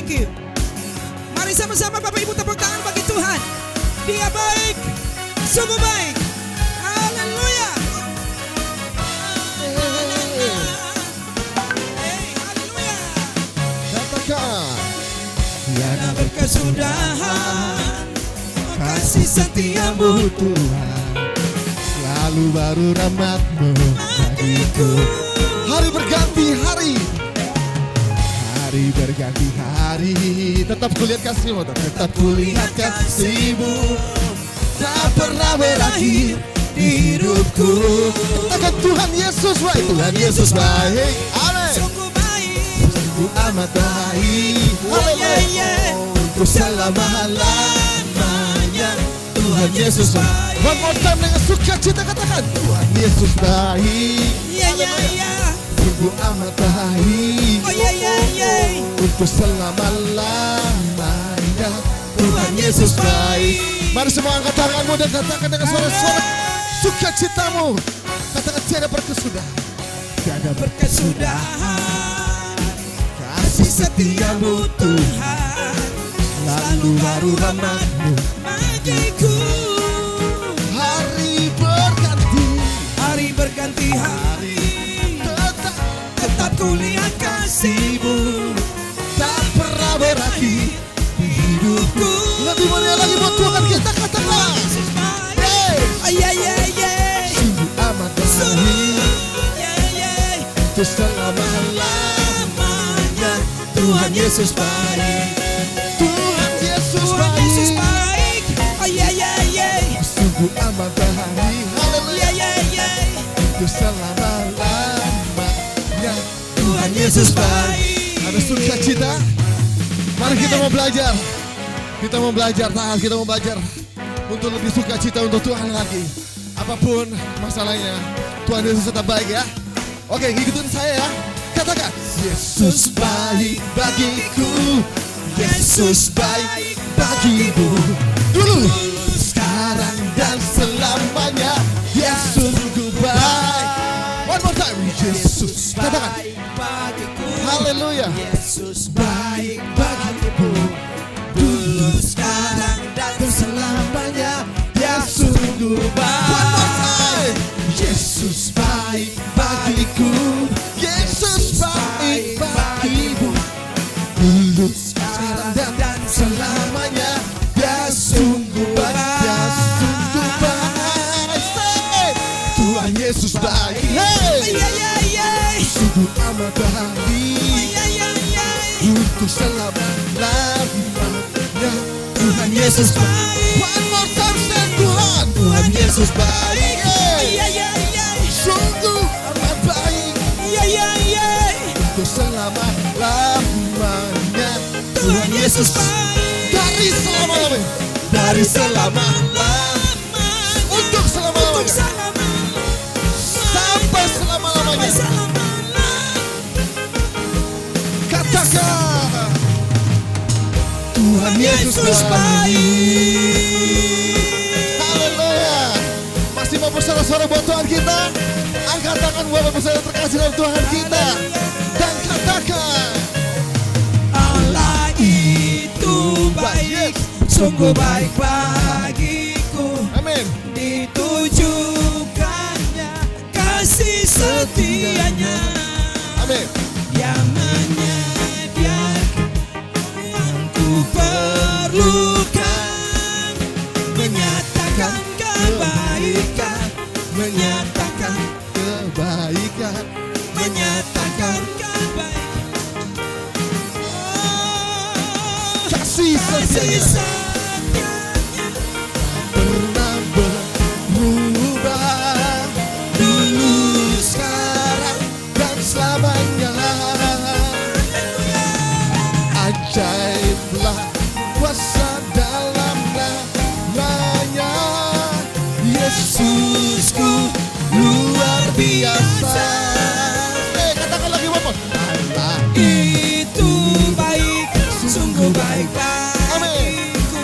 Thank you. Mari sama-sama Bapak Ibu tepuk tangan bagi Tuhan. Dia baik, sungguh baik. Haleluya. Haleluya. Katakan, Tiada berkesudahan kasih setiamu Tuhan, selalu baru rahmat-Mu bagiku. Hari berganti hari, hari berganti hari, tetap kulihat kasih-Mu, tetap kulihat kasih-Mu, tak pernah berakhir di hidupku. Katakan Tuhan Yesus baik, Tuhan Yesus baik, amin. sungguh baik. Sungguh amat baik, untuk selama-lamanya. Tuhan Yesus baik. One more time dengan sukacita katakan Tuhan Yesus baik. Sungguh amat baik, untuk selama-lamanya. Tuhan Yesus baik. Mari semua angkat tanganmu dan katakan dengan suara-suara sukacitamu. Katakan tiada berkesudahan, tiada Berkesudahan kasih setiamu Tuhan, lalu baru rahmat-Mu bagiku. hari berganti. Hari berganti hari, tetap kulihat kasih-Mu, Tak pernah berakhir di hidupku. Lebih mulia lagi buat Tuhan kita katakan. Yesus baik. Hey, sungguh amat baik, untuk selama-lamanya. Tuhan Yesus baik, Tuhan Yesus baik, sungguh amat baik, haleluya, untuk selama-lamanya. Tuhan Yesus baik. Ada sukacita. Mari kita mau belajar. Kita mau belajar, tahan, kita mau belajar untuk lebih sukacita untuk Tuhan lagi. Apapun masalahnya, Tuhan Yesus tetap baik ya. Oke, ikutin saya ya. Katakan, Yesus baik bagiku, Yesus baik bagimu. Dulu, sekarang dan selamanya, Yesus sungguh baik. One more time, Yesus. Katakan, haleluya. Yesus baik bagiku, dulu sekarang dan selamanya. Yesus sungguh baik. One more time, Yesus baik bagiku, Yesus baik bagimu. Dulu, sekarang dan selamanya, Dia sungguh baik, Dia sungguh baik. Say, Tuhan Yesus baik, hey, sungguh amat baik, untuk selama-lamanya. Tuhan Yesus baik. One more time, say Tuhan Yesus baik, hey, sungguh amat baik, untuk selama-lamanya. Tuhan Yesus baik. Dari selama-lamanya, dari selama-lamanya, untuk selama-lamanya, sampai selama-lamanya. Katakan, Tuhan Yesus baik. Haleluya. Masih mau bersorak-sorak buat Tuhan kita? Angkat tangan buat bersorak terkasih dalam Tuhan kita. Dan katakan, Allah itu baik, sungguh baik bagiku. amin. Ditujukannya kasih setianya, Amin. yang menyediakan yang ku perlukan, menyatakan kebaikan, menyatakan Kebaikan, menyatakan kebaikan. kasih Kasih setianya setianya pernah berubah, dulu, sekarang, dan selamanya. Ajaiblah kuasa dalam namanya, Yesusku luar biasa. Katakan lagi Bapak. Allah itu baik, sungguh baik bagiku.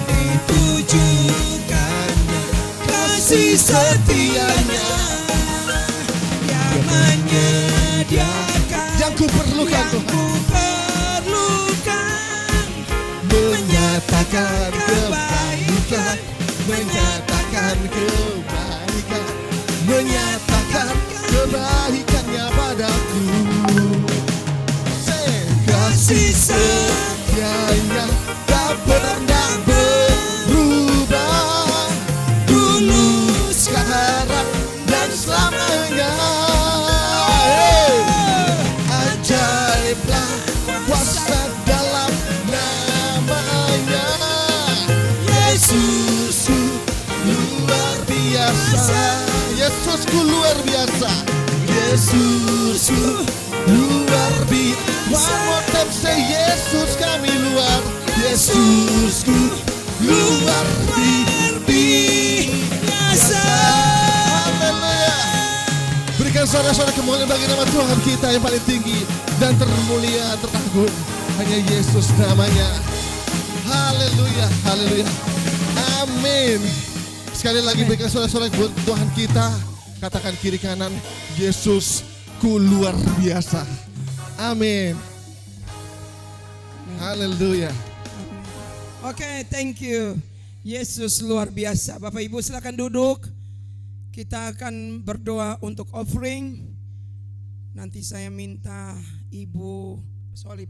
Ditujukannya kasih setianya, yang menyediakan yang ku perlukan yang Tuhan. ku perlukan, menyatakan kebaikan, menyatakan kebaikan, menyatakan kebaikannya padaku. Kasih setianya tak pernah berubah, dulu, sekarang, dan selamanya. Ajaiblah kuasa dalam namanya. Yesusku luar biasa, Yesusku luar biasa, Yesusku luar biasa. One more time say Yesus kami luar, Yesusku luar biasa. Haleluya. Berikan sorak-sorak kemuliaan bagi nama Tuhan kita yang paling tinggi dan termulia, teragung. Hanya Yesus namanya. Haleluya, haleluya. Amin. Sekali lagi berikan sorak-sorak buat Tuhan kita. Katakan kiri kanan, Yesusku luar biasa. Amin. Haleluya. Oke, thank you. Yesus luar biasa. Bapak Ibu silakan duduk. Kita akan berdoa untuk offering. Nanti saya minta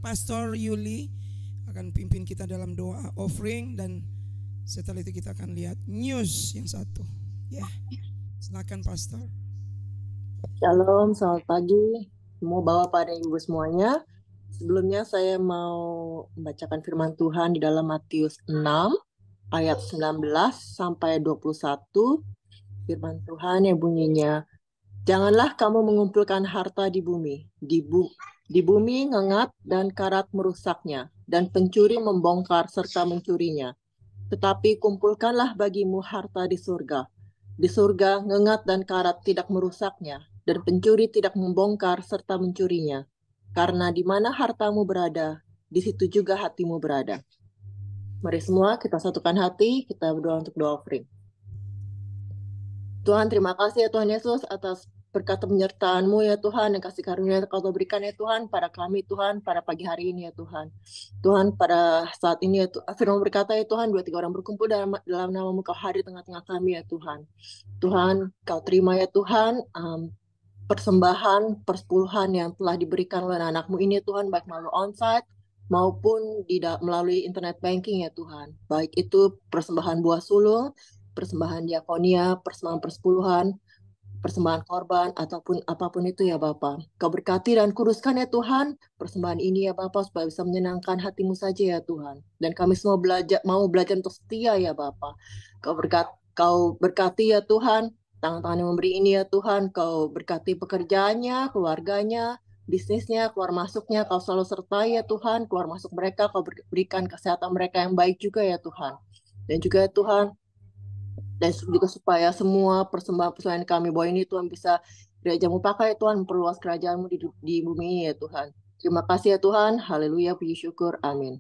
Pastor Yuli akan pimpin kita dalam doa offering, dan setelah itu kita akan lihat news yang satu. Ya, silakan Pastor. Shalom, selamat pagi. Mau bawa pada ibu semuanya. Sebelumnya saya mau membacakan firman Tuhan di dalam Matius 6 ayat 19 sampai 21. Firman Tuhan yang bunyinya, janganlah kamu mengumpulkan harta di bumi. Di bumi ngengat dan karat merusaknya, dan pencuri membongkar serta mencurinya. Tetapi kumpulkanlah bagimu harta di surga. Di surga ngengat dan karat tidak merusaknya, dan pencuri tidak membongkar serta mencurinya. Karena di mana hartamu berada, di situ juga hatimu berada. Mari semua kita satukan hati, kita berdoa untuk doa offering. Tuhan, terima kasih ya Tuhan Yesus atas berkat penyertaan-Mu ya Tuhan, dan kasih karunia yang Kau berikan ya Tuhan pada kami Tuhan, pada pagi hari ini ya Tuhan. Tuhan, pada saat ini ya firman berkata ya Tuhan, 2-3 orang berkumpul dalam nama-Mu, Kau hadir tengah-tengah kami ya Tuhan. Tuhan, Kau terima ya Tuhan persembahan, persepuluhan yang telah diberikan oleh anak-Mu ini Tuhan, baik melalui onsite maupun melalui internet banking ya Tuhan. Baik itu persembahan buah sulung, persembahan diakonia, persembahan persepuluhan, persembahan korban, ataupun apapun itu ya Bapa. Kau berkati dan kuduskan ya Tuhan persembahan ini ya Bapa, supaya bisa menyenangkan hati-Mu saja ya Tuhan. Dan kami semua mau belajar untuk setia ya Bapa. Kau berkati ya Tuhan tangan-tangan yang memberi ini ya Tuhan. Kau berkati pekerjaannya, keluarganya, bisnisnya, keluar masuknya. Kau selalu sertai ya Tuhan, keluar masuk mereka. Kau berikan kesehatan mereka yang baik juga ya Tuhan. Dan juga ya Tuhan, dan juga supaya semua persembahan kami bahwa ini Tuhan bisa gereja-Mu pakai Tuhan, memperluas kerajaan-Mu di bumi ini ya Tuhan. Terima kasih ya Tuhan. Haleluya, puji syukur. Amin.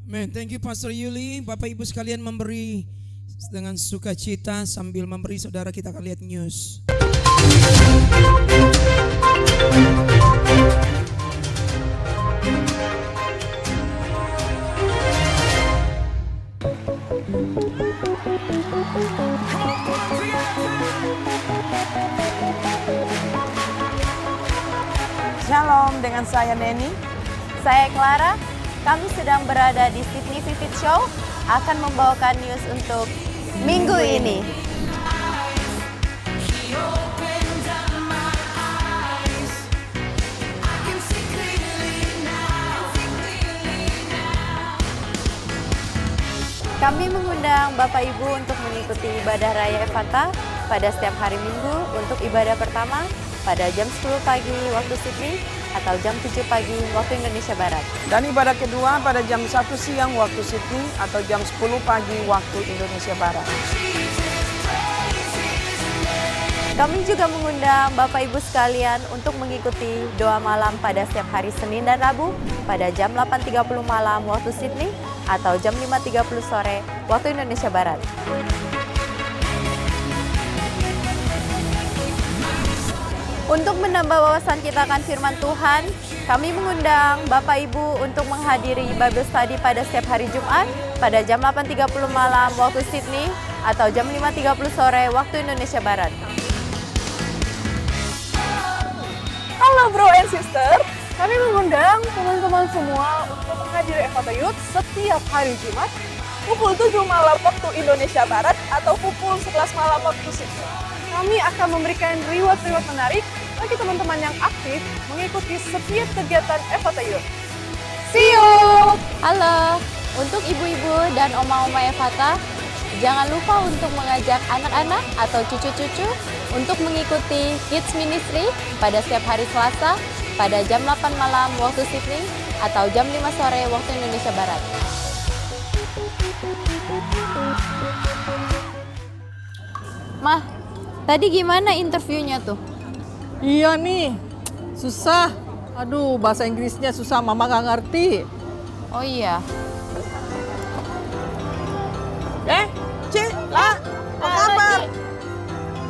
Amen. Thank you Pastor Yuli. Bapak Ibu sekalian memberi dengan sukacita, sambil memberi saudara kita akan lihat news. Shalom, dengan saya Neni. Saya Clara. Kami sedang berada di Sydney Vivid Show, akan membawakan news untuk minggu ini. Kami mengundang Bapak Ibu untuk mengikuti ibadah Raya Evanta pada setiap hari Minggu untuk ibadah pertama pada jam 10 pagi waktu Sydney atau jam 7 pagi waktu Indonesia Barat. Dan ibadah kedua pada jam 1 siang waktu Sydney atau jam 10 pagi waktu Indonesia Barat. Kami juga mengundang Bapak Ibu sekalian untuk mengikuti doa malam pada setiap hari Senin dan Rabu pada jam 8.30 malam waktu Sydney atau jam 5.30 sore waktu Indonesia Barat. Untuk menambah wawasan kita akan firman Tuhan, Kami mengundang Bapak Ibu untuk menghadiri Bible Study pada setiap hari Jumat pada jam 8.30 malam waktu Sydney atau jam 5.30 sore waktu Indonesia Barat. Halo bro and sister, kami mengundang teman-teman semua untuk menghadiri Evata Youth setiap hari Jumat pukul 7 malam waktu Indonesia Barat atau pukul 11 malam waktu Sydney. Kami akan memberikan reward-reward menarik bagi teman-teman yang aktif mengikuti setiap kegiatan Evata Youth. See you! Halo, untuk ibu-ibu dan oma-oma Evata, jangan lupa untuk mengajak anak-anak atau cucu-cucu untuk mengikuti Kids Ministry pada setiap hari Selasa pada jam 8 malam waktu Sydney atau jam 5 sore waktu Indonesia Barat. Mah, tadi gimana interviewnya tuh? Iya nih, susah. Aduh, bahasa Inggrisnya susah, Mama nggak ngerti. Oh iya. Ci, lah, apa kabar?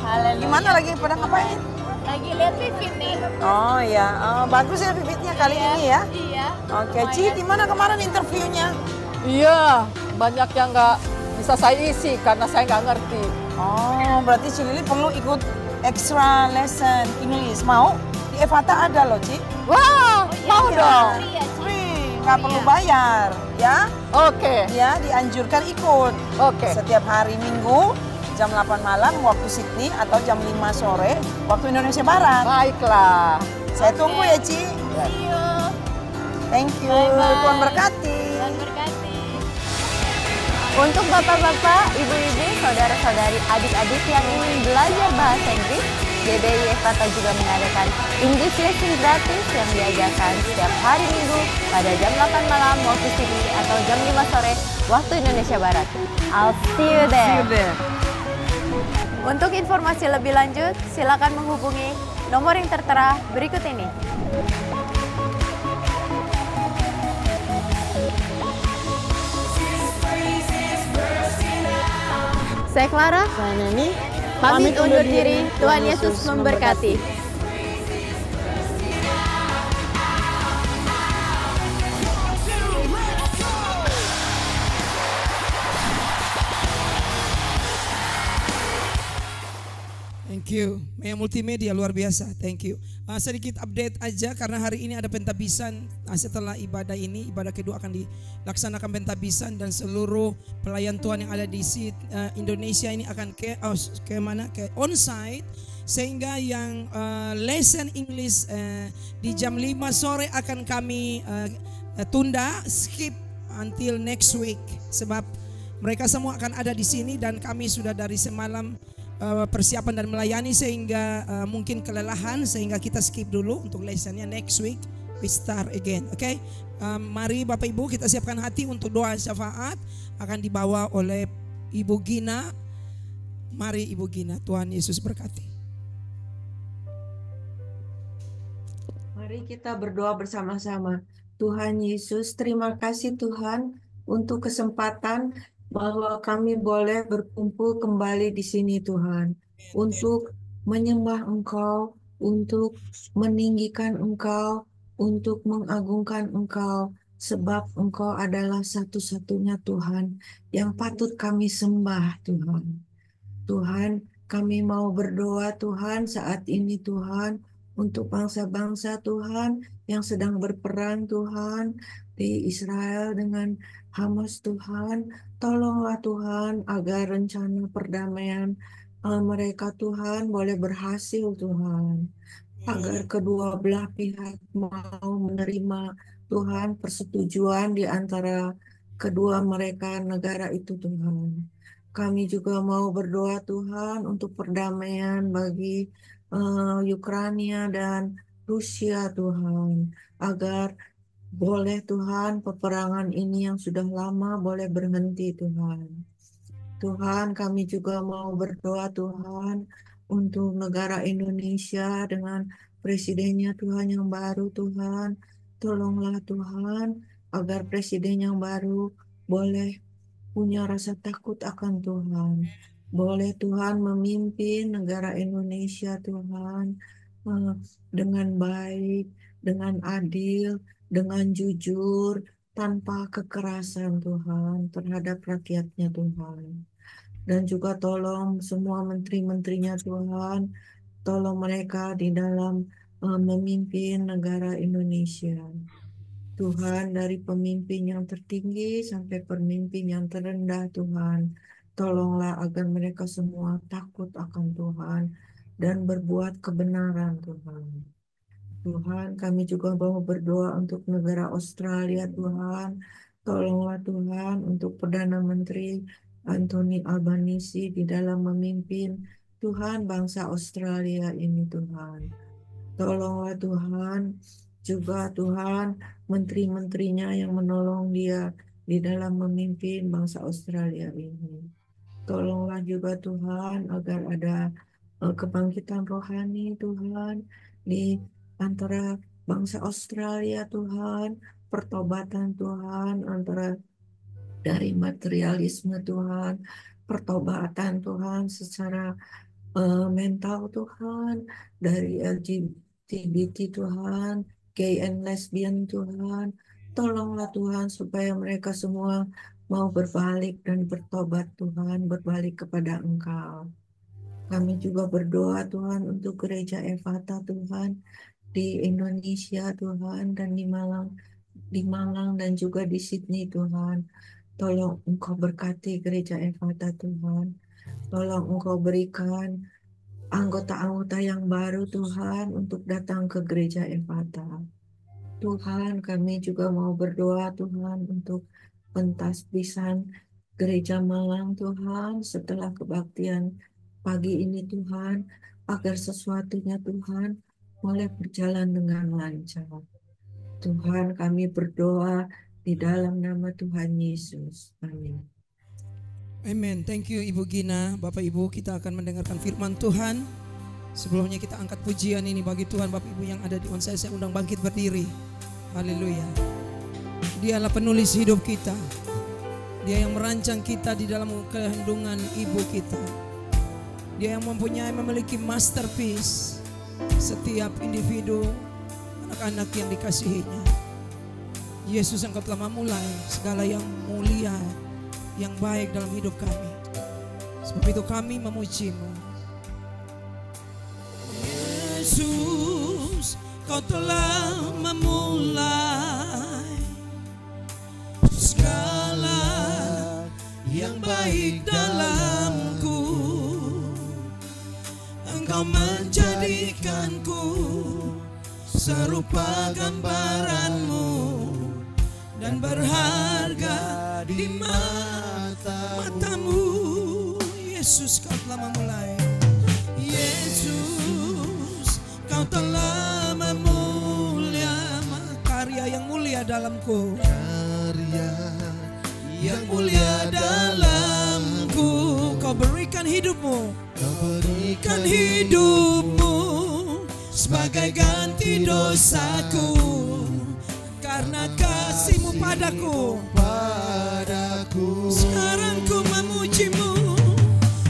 Haleluya. Gimana lagi pada ngapain? Lagi lihat Vivit nih. Oh ya, bagus ya Vivitnya kali ini ya. Iya. Oke, Ci, gimana kemarin interviewnya? Iya, banyak yang nggak bisa saya isi karena saya nggak ngerti. Oh, berarti Ci Lili perlu ikut extra lesson English. Mau? Di Evata ada loh, Ci. Wah, mau Iya. dong. Free, nggak perlu bayar, ya. Oke, Ya, dianjurkan ikut. oke. Setiap hari Minggu, jam 8 malam waktu Sydney atau jam 5 sore waktu Indonesia Barat. Baiklah. Saya tunggu ya, Ci. Thank you. Bye-bye. Tuhan berkati. Untuk bapak-bapak, ibu-ibu, saudara-saudari, adik-adik yang ingin belajar bahasa Inggris, GBI Evata juga mengadakan English lesson gratis yang diajarkan setiap hari Minggu pada jam 8 malam waktu Sydney atau jam 5 sore waktu Indonesia Barat. I'll see you there. Untuk informasi lebih lanjut, silakan menghubungi nomor yang tertera berikut ini. Saya Clara, Saya Neni. pamit undur diri. Tuhan Yesus memberkati. Thank you. Maya Multimedia luar biasa. Thank you. Sedikit update aja karena hari ini ada pentabisan. Setelah ibadah ini, ibadah kedua akan dilaksanakan pentabisan dan seluruh pelayan Tuhan yang ada di Indonesia ini akan ke mana? Ke onsite, sehingga yang lesson English di jam 5 sore akan kami tunda, skip until next week, sebab mereka semua akan ada di sini dan kami sudah dari semalam persiapan dan melayani sehingga mungkin kelelahan, sehingga kita skip dulu untuk lessonnya. Next week we start again. Oke, mari Bapak Ibu kita siapkan hati untuk doa syafaat akan dibawa oleh Ibu Gina. Mari Ibu Gina, Tuhan Yesus berkati. Mari kita berdoa bersama-sama. Tuhan Yesus, terima kasih Tuhan untuk kesempatan bahwa kami boleh berkumpul kembali di sini Tuhan, untuk menyembah Engkau, untuk meninggikan Engkau, untuk mengagungkan Engkau, sebab Engkau adalah satu-satunya Tuhan yang patut kami sembah Tuhan. Tuhan, kami mau berdoa Tuhan saat ini Tuhan, untuk bangsa-bangsa Tuhan yang sedang berperang Tuhan di Israel dengan Hamas Tuhan. Tolonglah Tuhan agar rencana perdamaian mereka Tuhan boleh berhasil Tuhan. Agar kedua belah pihak mau menerima Tuhan persetujuan di antara kedua mereka negara itu Tuhan. Kami juga mau berdoa Tuhan untuk perdamaian bagi Ukraina dan Rusia Tuhan, agar boleh Tuhan peperangan ini yang sudah lama boleh berhenti Tuhan. Tuhan, kami juga mau berdoa Tuhan untuk negara Indonesia dengan presidennya Tuhan yang baru Tuhan. Tolonglah Tuhan agar presiden yang baru boleh punya rasa takut akan Tuhan. Boleh Tuhan memimpin negara Indonesia Tuhan dengan baik, dengan adil, dengan jujur, tanpa kekerasan Tuhan terhadap rakyatnya Tuhan. Dan juga tolong semua menteri-menterinya Tuhan, tolong mereka di dalam memimpin negara Indonesia. Tuhan, dari pemimpin yang tertinggi sampai pemimpin yang terendah Tuhan, tolonglah agar mereka semua takut akan Tuhan dan berbuat kebenaran Tuhan. Tuhan, kami juga mau berdoa untuk negara Australia Tuhan. Tolonglah Tuhan untuk Perdana Menteri Anthony Albanese di dalam memimpin Tuhan bangsa Australia ini Tuhan. Tolonglah Tuhan, juga Tuhan menteri-menterinya yang menolong dia di dalam memimpin bangsa Australia ini. Tolonglah juga Tuhan agar ada kebangkitan rohani Tuhan di antara bangsa Australia Tuhan, pertobatan Tuhan antara dari materialisme Tuhan, pertobatan Tuhan secara mental Tuhan, dari LGBT Tuhan, gay and lesbian Tuhan. Tolonglah Tuhan supaya mereka semua mau berbalik dan bertobat Tuhan, berbalik kepada Engkau. Kami juga berdoa Tuhan untuk gereja Ephata Tuhan di Indonesia Tuhan, dan di Malang dan juga di Sydney Tuhan. Tolong Engkau berkati gereja Ephata Tuhan. Tolong Engkau berikan anggota-anggota yang baru Tuhan untuk datang ke gereja Ephata. Tuhan, kami juga mau berdoa Tuhan untuk pentasbisan gereja Malang Tuhan setelah kebaktian pagi ini Tuhan, agar sesuatunya Tuhan boleh berjalan dengan lancar. Tuhan, kami berdoa di dalam nama Tuhan Yesus. Amin. Amen. Thank you Ibu Gina. Bapak Ibu, kita akan mendengarkan firman Tuhan. Sebelumnya kita angkat pujian ini bagi Tuhan. Bapak Ibu yang ada di onsite, saya undang bangkit berdiri. Haleluya. Dialah penulis hidup kita. Dia yang merancang kita di dalam kandungan ibu kita. Dia yang memiliki masterpiece setiap individu, anak-anak yang dikasihinya. Yesus, Engkau telah memulai segala yang mulia, yang baik dalam hidup kami. Sebab itu kami memuji-Mu. Yesus, Kau telah memulai segala yang baik dalamku. Engkau menjadikanku serupa gambaran-Mu dan berharga di mata-Mu. Yesus, Kau telah memulai. Yesus, Kau telah memulai karya yang mulia dalamku. Karya yang mulia dalamku. Kau berikan hidupmu. Kau berikan hidupmu sebagai ganti dosaku. Karena kasih-Mu padaku. Sekarang ku memuji-Mu.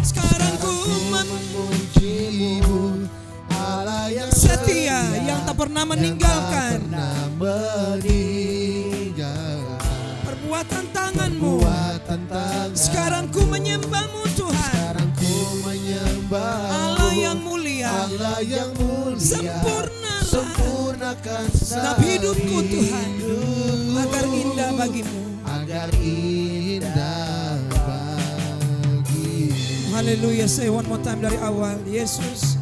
Sekarang ku memuji-Mu, Allah yang setia, yang tak pernah meninggalkan. Perbuatan tangan-Mu. Sekarang ku menyembah-Mu Tuhan. Allah yang mulia. Sempurnakan setiap hidupku Tuhan, agar indah bagi-Mu. Haleluya. Say one more time dari awal. Yesus.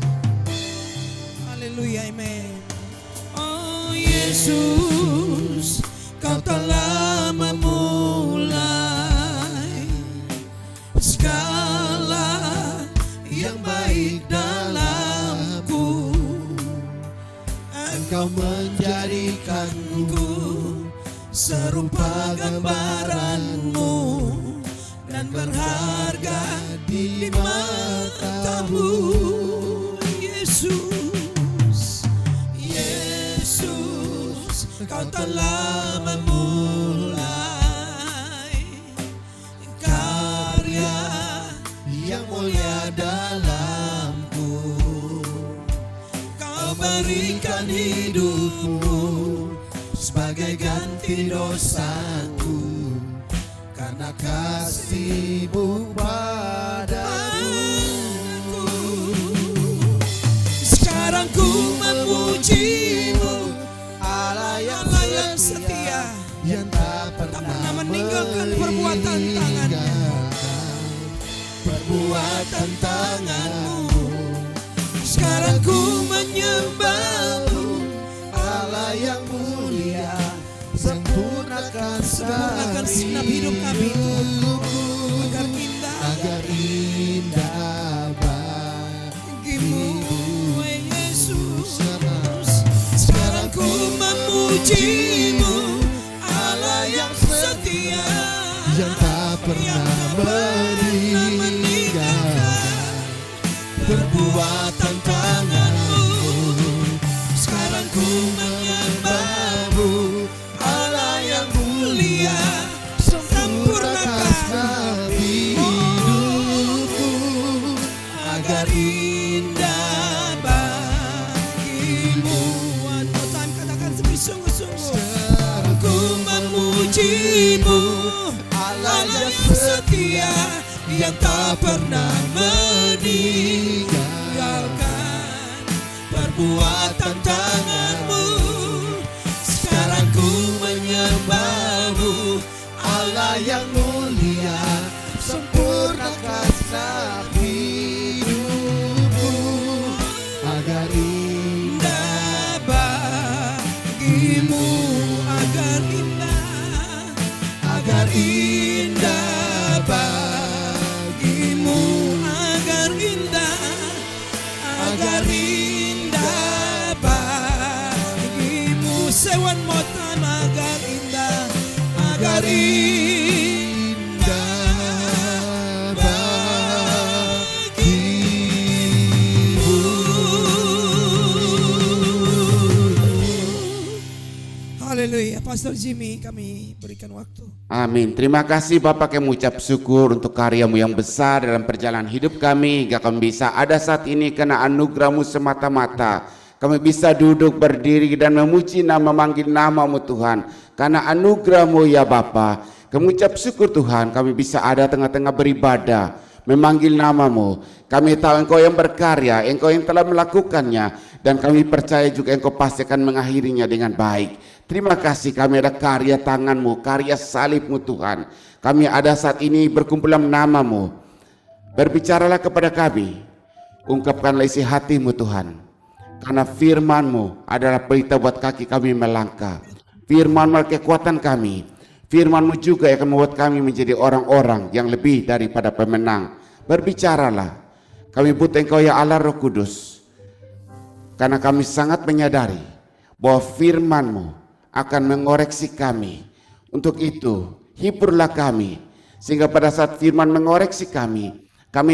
Haleluya. Amen. Oh Yesus, Kau telah memulai segala yang baik dalamku. Engkau menjadikanku serupa gambaran-Mu dan berharga di mata-Mu. Yesus, Yesus, Kau telah memulai karya yang mulia dalamku. Kau berikan hidupmu sebagai ganti dosaku, karena kasih-Mu padaku. Sekarang ku memuji-Mu, Allah yang setia, yang tak pernah meninggalkan perbuatan perbuatan tangan-Mu. Sekarang ku menyembah-Mu, Allah yang mulia, sempurnakan segenap hidup kami, agar indah bagimu, Yesus. Sekarang ku memuji-Mu, Allah yang setia, yang tak pernah meninggalkan perbuatan tangan-Mu. Sekarang ku menyembah-Mu, Allah yang mulia, sempurnakan hidupku, agar indah bagimu. One more time, katakan sungguh-sungguh. Ku memuji-Mu, Allah yang setia, yang tak pernah meninggalkan perbuatan tangan-Mu. Sekarang ku menyembah-Mu, Allah yang mulia, sempurnakan hidupku, agar indah bagimu, agar indah bagimu, agar indah bagimu. Say one more time, agar indah bagimu. Haleluya. Pastor Jimmy, kami berikan waktu. Amin. Terima kasih Bapak, kami mengucap syukur untuk karya-Mu yang besar dalam perjalanan hidup kami, hingga kami bisa ada saat ini karena anugerah-Mu semata-mata. Kami bisa duduk, berdiri dan memuji nama, memanggil nama-Mu Tuhan. Karena anugerah-Mu ya Bapa, kami mengucap syukur Tuhan, kami bisa ada tengah-tengah beribadah, memanggil nama-Mu. Kami tahu Engkau yang berkarya, Engkau yang telah melakukannya, dan kami percaya juga Engkau pasti akan mengakhirinya dengan baik. Terima kasih, kami ada karya tangan-Mu, karya salib-Mu Tuhan. Kami ada saat ini berkumpul dalam nama-Mu. Berbicaralah kepada kami, ungkapkanlah isi hati-Mu Tuhan. Karena firman-Mu adalah pelita buat kaki kami melangkah. Firman-Mu adalah kekuatan kami. Firman-Mu juga yang akan membuat kami menjadi orang-orang yang lebih daripada pemenang. Berbicaralah. Kami butuh Engkau ya Allah Roh Kudus. Karena kami sangat menyadari bahwa firman-Mu akan mengoreksi kami. Untuk itu, hiburlah kami, sehingga pada saat firman mengoreksi kami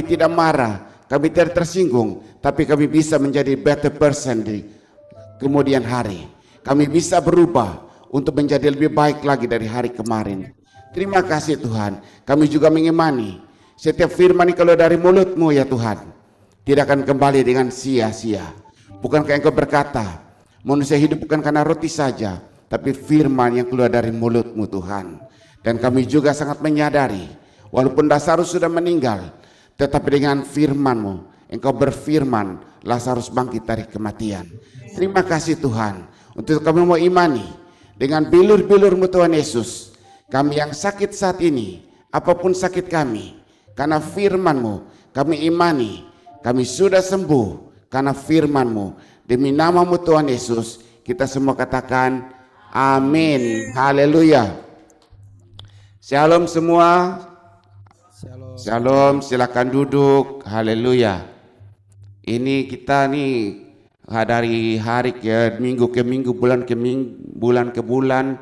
tidak marah, kami tidak tersinggung, tapi kami bisa menjadi better person di kemudian hari. Kami bisa berubah untuk menjadi lebih baik lagi dari hari kemarin. Terima kasih Tuhan. Kami juga mengimani setiap firman yang keluar dari mulut-Mu ya Tuhan, tidak akan kembali dengan sia-sia. Bukankah Engkau berkata, manusia hidup bukan karena roti saja, tapi firman yang keluar dari mulut-Mu Tuhan. Dan kami juga sangat menyadari, walaupun Lazarus sudah meninggal, tetapi dengan firman-Mu, Engkau berfirman, Lazarus bangkit dari kematian. Terima kasih Tuhan, untuk kami mau imani, dengan bilur-bilur-Mu Tuhan Yesus, kami yang sakit saat ini, apapun sakit kami, karena firman-Mu, kami imani, kami sudah sembuh, karena firman-Mu. Demi nama-Mu Tuhan Yesus, kita semua katakan, amin. Haleluya. Shalom semua. Shalom, silakan duduk. Haleluya. Ini kita nih dari hari ke minggu ke minggu, bulan ke bulan,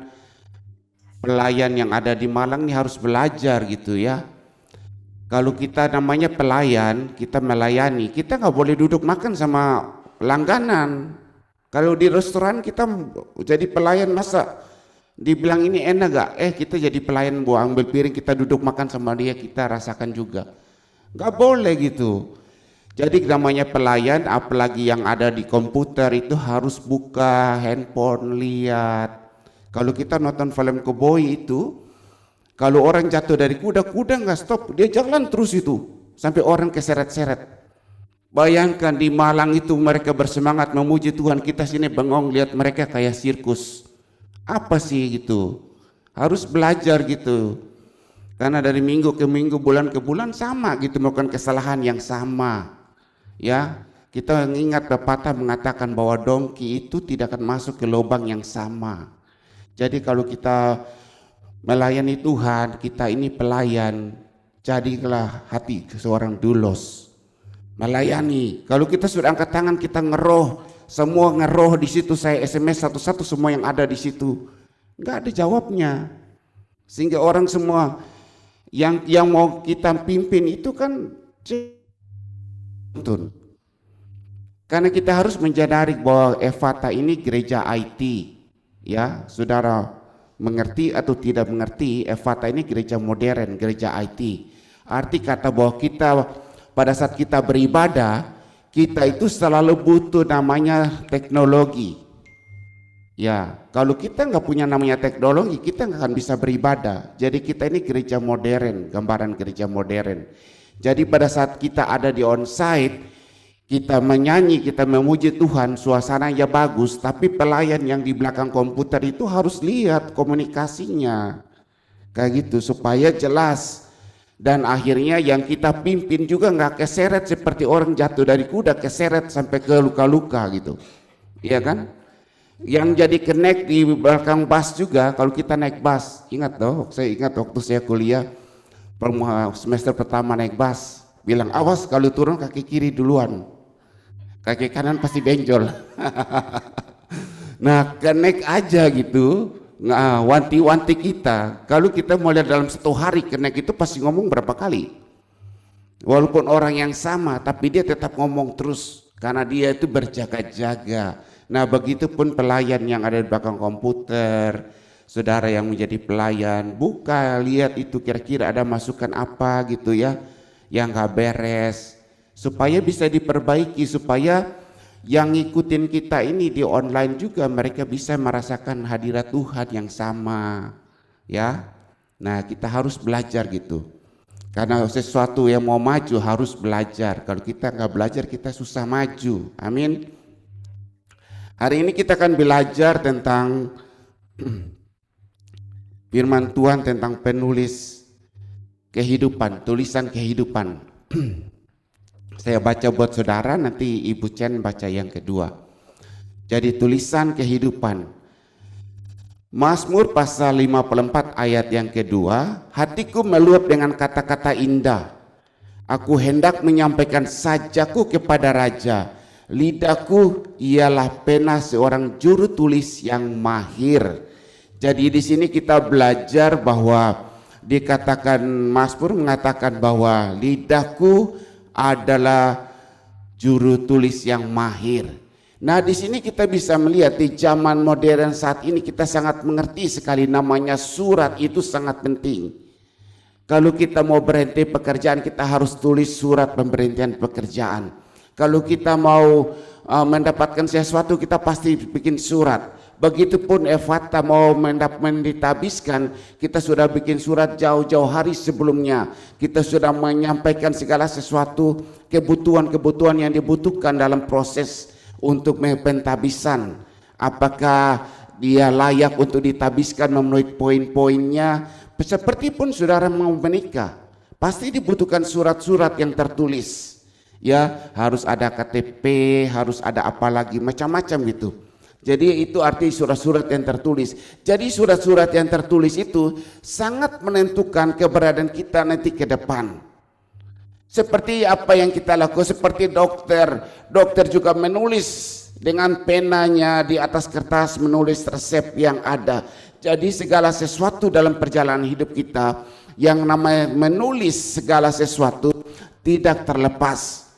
pelayan yang ada di Malang nih harus belajar gitu ya. Kalau kita namanya pelayan, kita melayani, kita nggak boleh duduk makan sama langganan. Kalau di restoran kita jadi pelayan, masa dibilang ini enak gak? Kita jadi pelayan, ambil piring, kita duduk makan sama dia, kita rasakan juga. Gak boleh gitu. Jadi namanya pelayan, apalagi yang ada di komputer itu harus buka handphone, lihat. Kalau kita nonton film koboi itu, kalau orang jatuh dari kuda, kuda nggak stop, dia jalan terus itu sampai orang keseret-seret. Bayangkan di Malang itu mereka bersemangat memuji Tuhan, kita sini bengong lihat mereka kayak sirkus. Apa sih gitu? Harus belajar gitu. Karena dari minggu ke minggu, bulan ke bulan sama gitu melakukan kesalahan yang sama. Ya, kita ingat pepatah mengatakan bahwa dongki itu tidak akan masuk ke lubang yang sama. Jadi kalau kita melayani Tuhan, kita ini pelayan, jadilah hati seorang dulos. Melayani. Kalau kita sudah angkat tangan, kita ngeroh, semua ngeroh di situ, saya SMS satu-satu semua yang ada di situ. Nggak ada jawabnya. Sehingga orang semua yang mau kita pimpin itu kan tuntun. Karena kita harus menyadari bahwa Efata ini gereja IT. Ya, saudara mengerti atau tidak mengerti, Efata ini gereja modern, gereja IT. Arti kata bahwa kita pada saat kita beribadah, kita itu selalu butuh namanya teknologi. Ya, kalau kita nggak punya namanya teknologi, kita nggak akan bisa beribadah. Jadi kita ini gereja modern, gambaran gereja modern. Jadi pada saat kita ada di onsite, kita menyanyi, kita memuji Tuhan, suasananya bagus, tapi pelayan yang di belakang komputer itu harus lihat komunikasinya. Kayak gitu, supaya jelas. Dan akhirnya yang kita pimpin juga nggak keseret seperti orang jatuh dari kuda, keseret sampai ke luka-luka gitu. Iya kan? Yang jadi connect di belakang bus juga, kalau kita naik bus, ingat toh, saya ingat waktu saya kuliah, semester pertama naik bus, bilang awas kalau turun kaki kiri duluan. Kaki kanan pasti benjol. Nah, connect aja gitu. Nah, wanti-wanti kita. Kalau kita mau lihat dalam satu hari connect itu pasti ngomong berapa kali. Walaupun orang yang sama, tapi dia tetap ngomong terus karena dia itu berjaga-jaga. Nah, begitupun pelayan yang ada di belakang komputer, saudara yang menjadi pelayan, buka lihat itu kira-kira ada masukan apa gitu ya, yang gak beres. Supaya bisa diperbaiki, supaya yang ngikutin kita ini di online juga mereka bisa merasakan hadirat Tuhan yang sama, ya. Nah, kita harus belajar gitu. Karena sesuatu yang mau maju harus belajar. Kalau kita nggak belajar, kita susah maju. Amin. Hari ini kita akan belajar tentang firman Tuhan tentang penulis kehidupan, tulisan kehidupan. Saya baca buat saudara, nanti Ibu Chen baca yang kedua. Jadi tulisan kehidupan. Mazmur pasal 54 ayat yang kedua, hatiku meluap dengan kata-kata indah. Aku hendak menyampaikan sajaku kepada raja. Lidahku ialah pena seorang juru tulis yang mahir. Jadi di sini kita belajar bahwa dikatakan Mazmur mengatakan bahwa lidahku adalah juru tulis yang mahir. Nah, di sini kita bisa melihat di zaman modern saat ini kita sangat mengerti sekali namanya surat itu sangat penting. Kalau kita mau berhenti pekerjaan, kita harus tulis surat pemberhentian pekerjaan. Kalau kita mau mendapatkan sesuatu, kita pasti bikin surat. Begitupun Efata mau menditabiskan, kita sudah bikin surat jauh-jauh hari sebelumnya. Kita sudah menyampaikan segala sesuatu, kebutuhan-kebutuhan yang dibutuhkan dalam proses untuk pentabisan. Apakah dia layak untuk ditabiskan memenuhi poin-poinnya? Seperti pun saudara mau menikah, pasti dibutuhkan surat-surat yang tertulis. Ya, harus ada KTP, harus ada apa lagi, macam-macam gitu. Jadi itu arti surat-surat yang tertulis. Jadi surat-surat yang tertulis itu sangat menentukan keberadaan kita nanti ke depan. Seperti apa yang kita lakukan, seperti dokter. Dokter juga menulis dengan penanya di atas kertas, menulis resep yang ada. Jadi segala sesuatu dalam perjalanan hidup kita yang namanya menulis segala sesuatu tidak terlepas.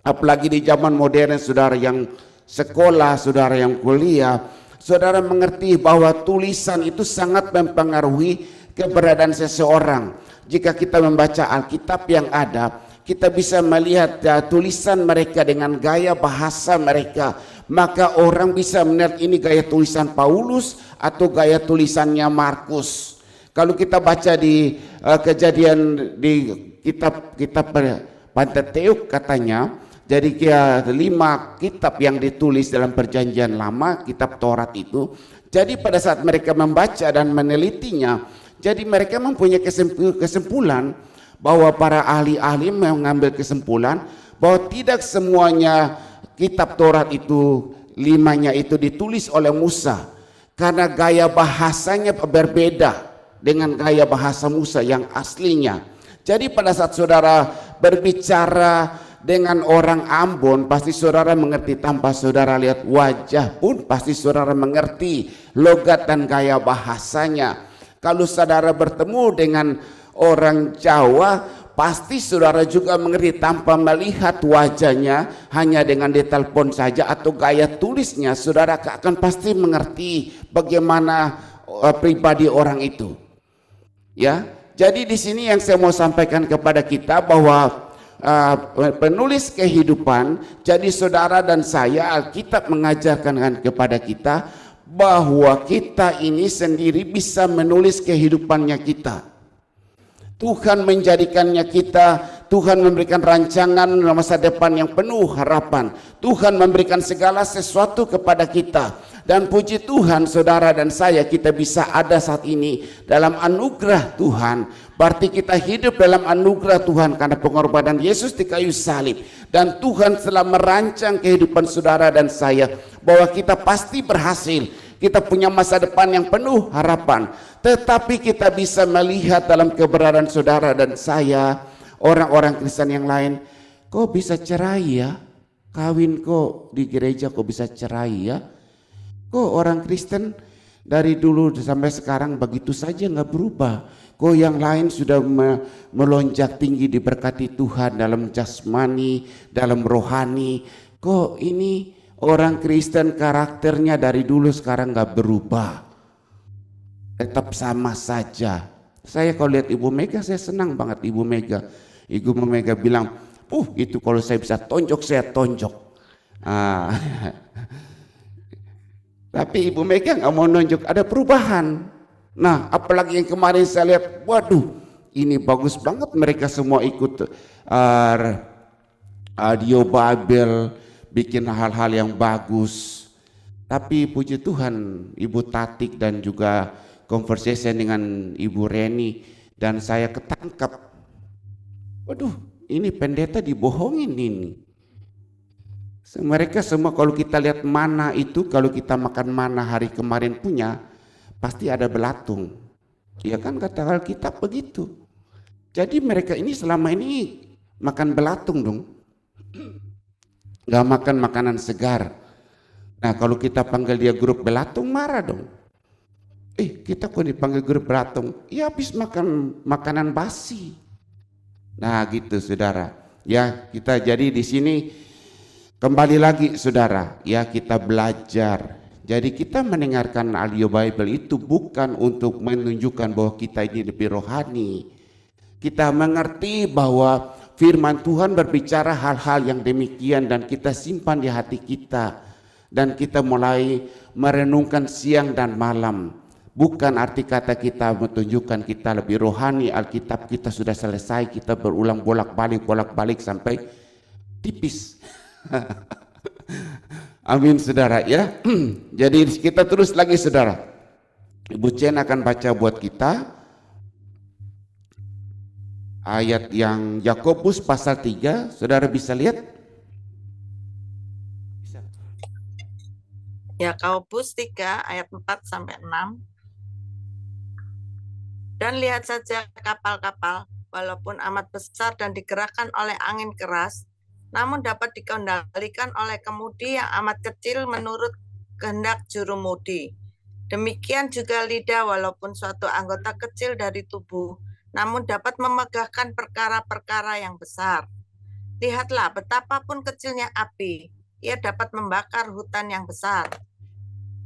Apalagi di zaman modern, saudara yang sekolah, saudara yang kuliah, saudara mengerti bahwa tulisan itu sangat mempengaruhi keberadaan seseorang. Jika kita membaca Alkitab yang ada, kita bisa melihat tulisan mereka dengan gaya bahasa mereka, maka orang bisa melihat ini gaya tulisan Paulus atau gaya tulisannya Markus. Kalau kita baca di Kejadian di kitab Pentateuch katanya, jadi 5 kitab yang ditulis dalam Perjanjian Lama, kitab Taurat itu. Jadi pada saat mereka membaca dan menelitinya, jadi mereka mempunyai kesimpulan bahwa para ahli-ahli mengambil kesimpulan bahwa tidak semuanya kitab Taurat itu 5-nya itu ditulis oleh Musa, karena gaya bahasanya berbeda dengan gaya bahasa Musa yang aslinya. Jadi pada saat saudara berbicara dengan orang Ambon, pasti saudara mengerti, tanpa saudara lihat wajah pun pasti saudara mengerti logat dan gaya bahasanya. Kalau saudara bertemu dengan orang Jawa, pasti saudara juga mengerti tanpa melihat wajahnya, hanya dengan ditelepon saja atau gaya tulisnya, saudara akan pasti mengerti bagaimana pribadi orang itu. Ya, jadi di sini yang saya mau sampaikan kepada kita bahwa penulis kehidupan, jadi saudara dan saya, Alkitab mengajarkan kepada kita bahwa kita ini sendiri bisa menulis kehidupannya kita. Tuhan menjadikannya kita, Tuhan memberikan rancangan masa depan yang penuh harapan. Tuhan memberikan segala sesuatu kepada kita. Dan puji Tuhan, saudara dan saya, kita bisa ada saat ini dalam anugerah Tuhan. Berarti kita hidup dalam anugerah Tuhan karena pengorbanan Yesus di kayu salib. Dan Tuhan telah merancang kehidupan saudara dan saya bahwa kita pasti berhasil. Kita punya masa depan yang penuh harapan. Tetapi kita bisa melihat dalam keberadaan saudara dan saya, orang-orang Kristen yang lain, kok bisa cerai ya? Kawin kok di gereja kok bisa cerai ya? Kok orang Kristen dari dulu sampai sekarang begitu saja nggak berubah? Kok yang lain sudah melonjak tinggi diberkati Tuhan dalam jasmani, dalam rohani? Kok ini orang Kristen karakternya dari dulu sekarang nggak berubah? Tetap sama saja. Saya kalau lihat Ibu Mega, saya senang banget Ibu Mega. Ibu Mega bilang, itu kalau saya bisa tonjok, saya tonjok. Tapi Ibu Mega nggak mau nunjuk ada perubahan. Nah, apalagi yang kemarin saya lihat, waduh, ini bagus banget mereka semua ikut audio Babel, bikin hal-hal yang bagus. Tapi puji Tuhan, Ibu Tatik dan juga conversation dengan Ibu Reni dan saya ketangkap. Waduh, ini pendeta dibohongin ini. Mereka semua kalau kita lihat mana itu, kalau kita makan mana hari kemarin punya, pasti ada belatung. Ya kan kata Alkitab begitu. Jadi mereka ini selama ini makan belatung dong. Gak makan makanan segar. Nah kalau kita panggil dia grup belatung, marah dong. Kita kok dipanggil grup belatung? Ya habis makan makanan basi. Nah gitu saudara. Ya kita jadi di sini kembali lagi saudara. Ya kita belajar. Jadi kita mendengarkan audio Bible itu bukan untuk menunjukkan bahwa kita ini lebih rohani. Kita mengerti bahwa firman Tuhan berbicara hal-hal yang demikian dan kita simpan di hati kita. Dan kita mulai merenungkan siang dan malam. Bukan arti kata kita menunjukkan kita lebih rohani. Alkitab kita sudah selesai, kita berulang bolak-balik sampai tipis. Amin saudara ya. Jadi kita terus lagi saudara. Ibu Chen akan baca buat kita ayat yang Yakobus pasal 3. Saudara bisa lihat? Yakobus 3 ayat 4 sampai 6. Dan lihat saja kapal-kapal, walaupun amat besar dan digerakkan oleh angin keras, namun dapat dikendalikan oleh kemudi yang amat kecil menurut kehendak jurumudi. Demikian juga lidah, walaupun suatu anggota kecil dari tubuh, namun dapat memegahkan perkara-perkara yang besar. Lihatlah betapapun kecilnya api, ia dapat membakar hutan yang besar.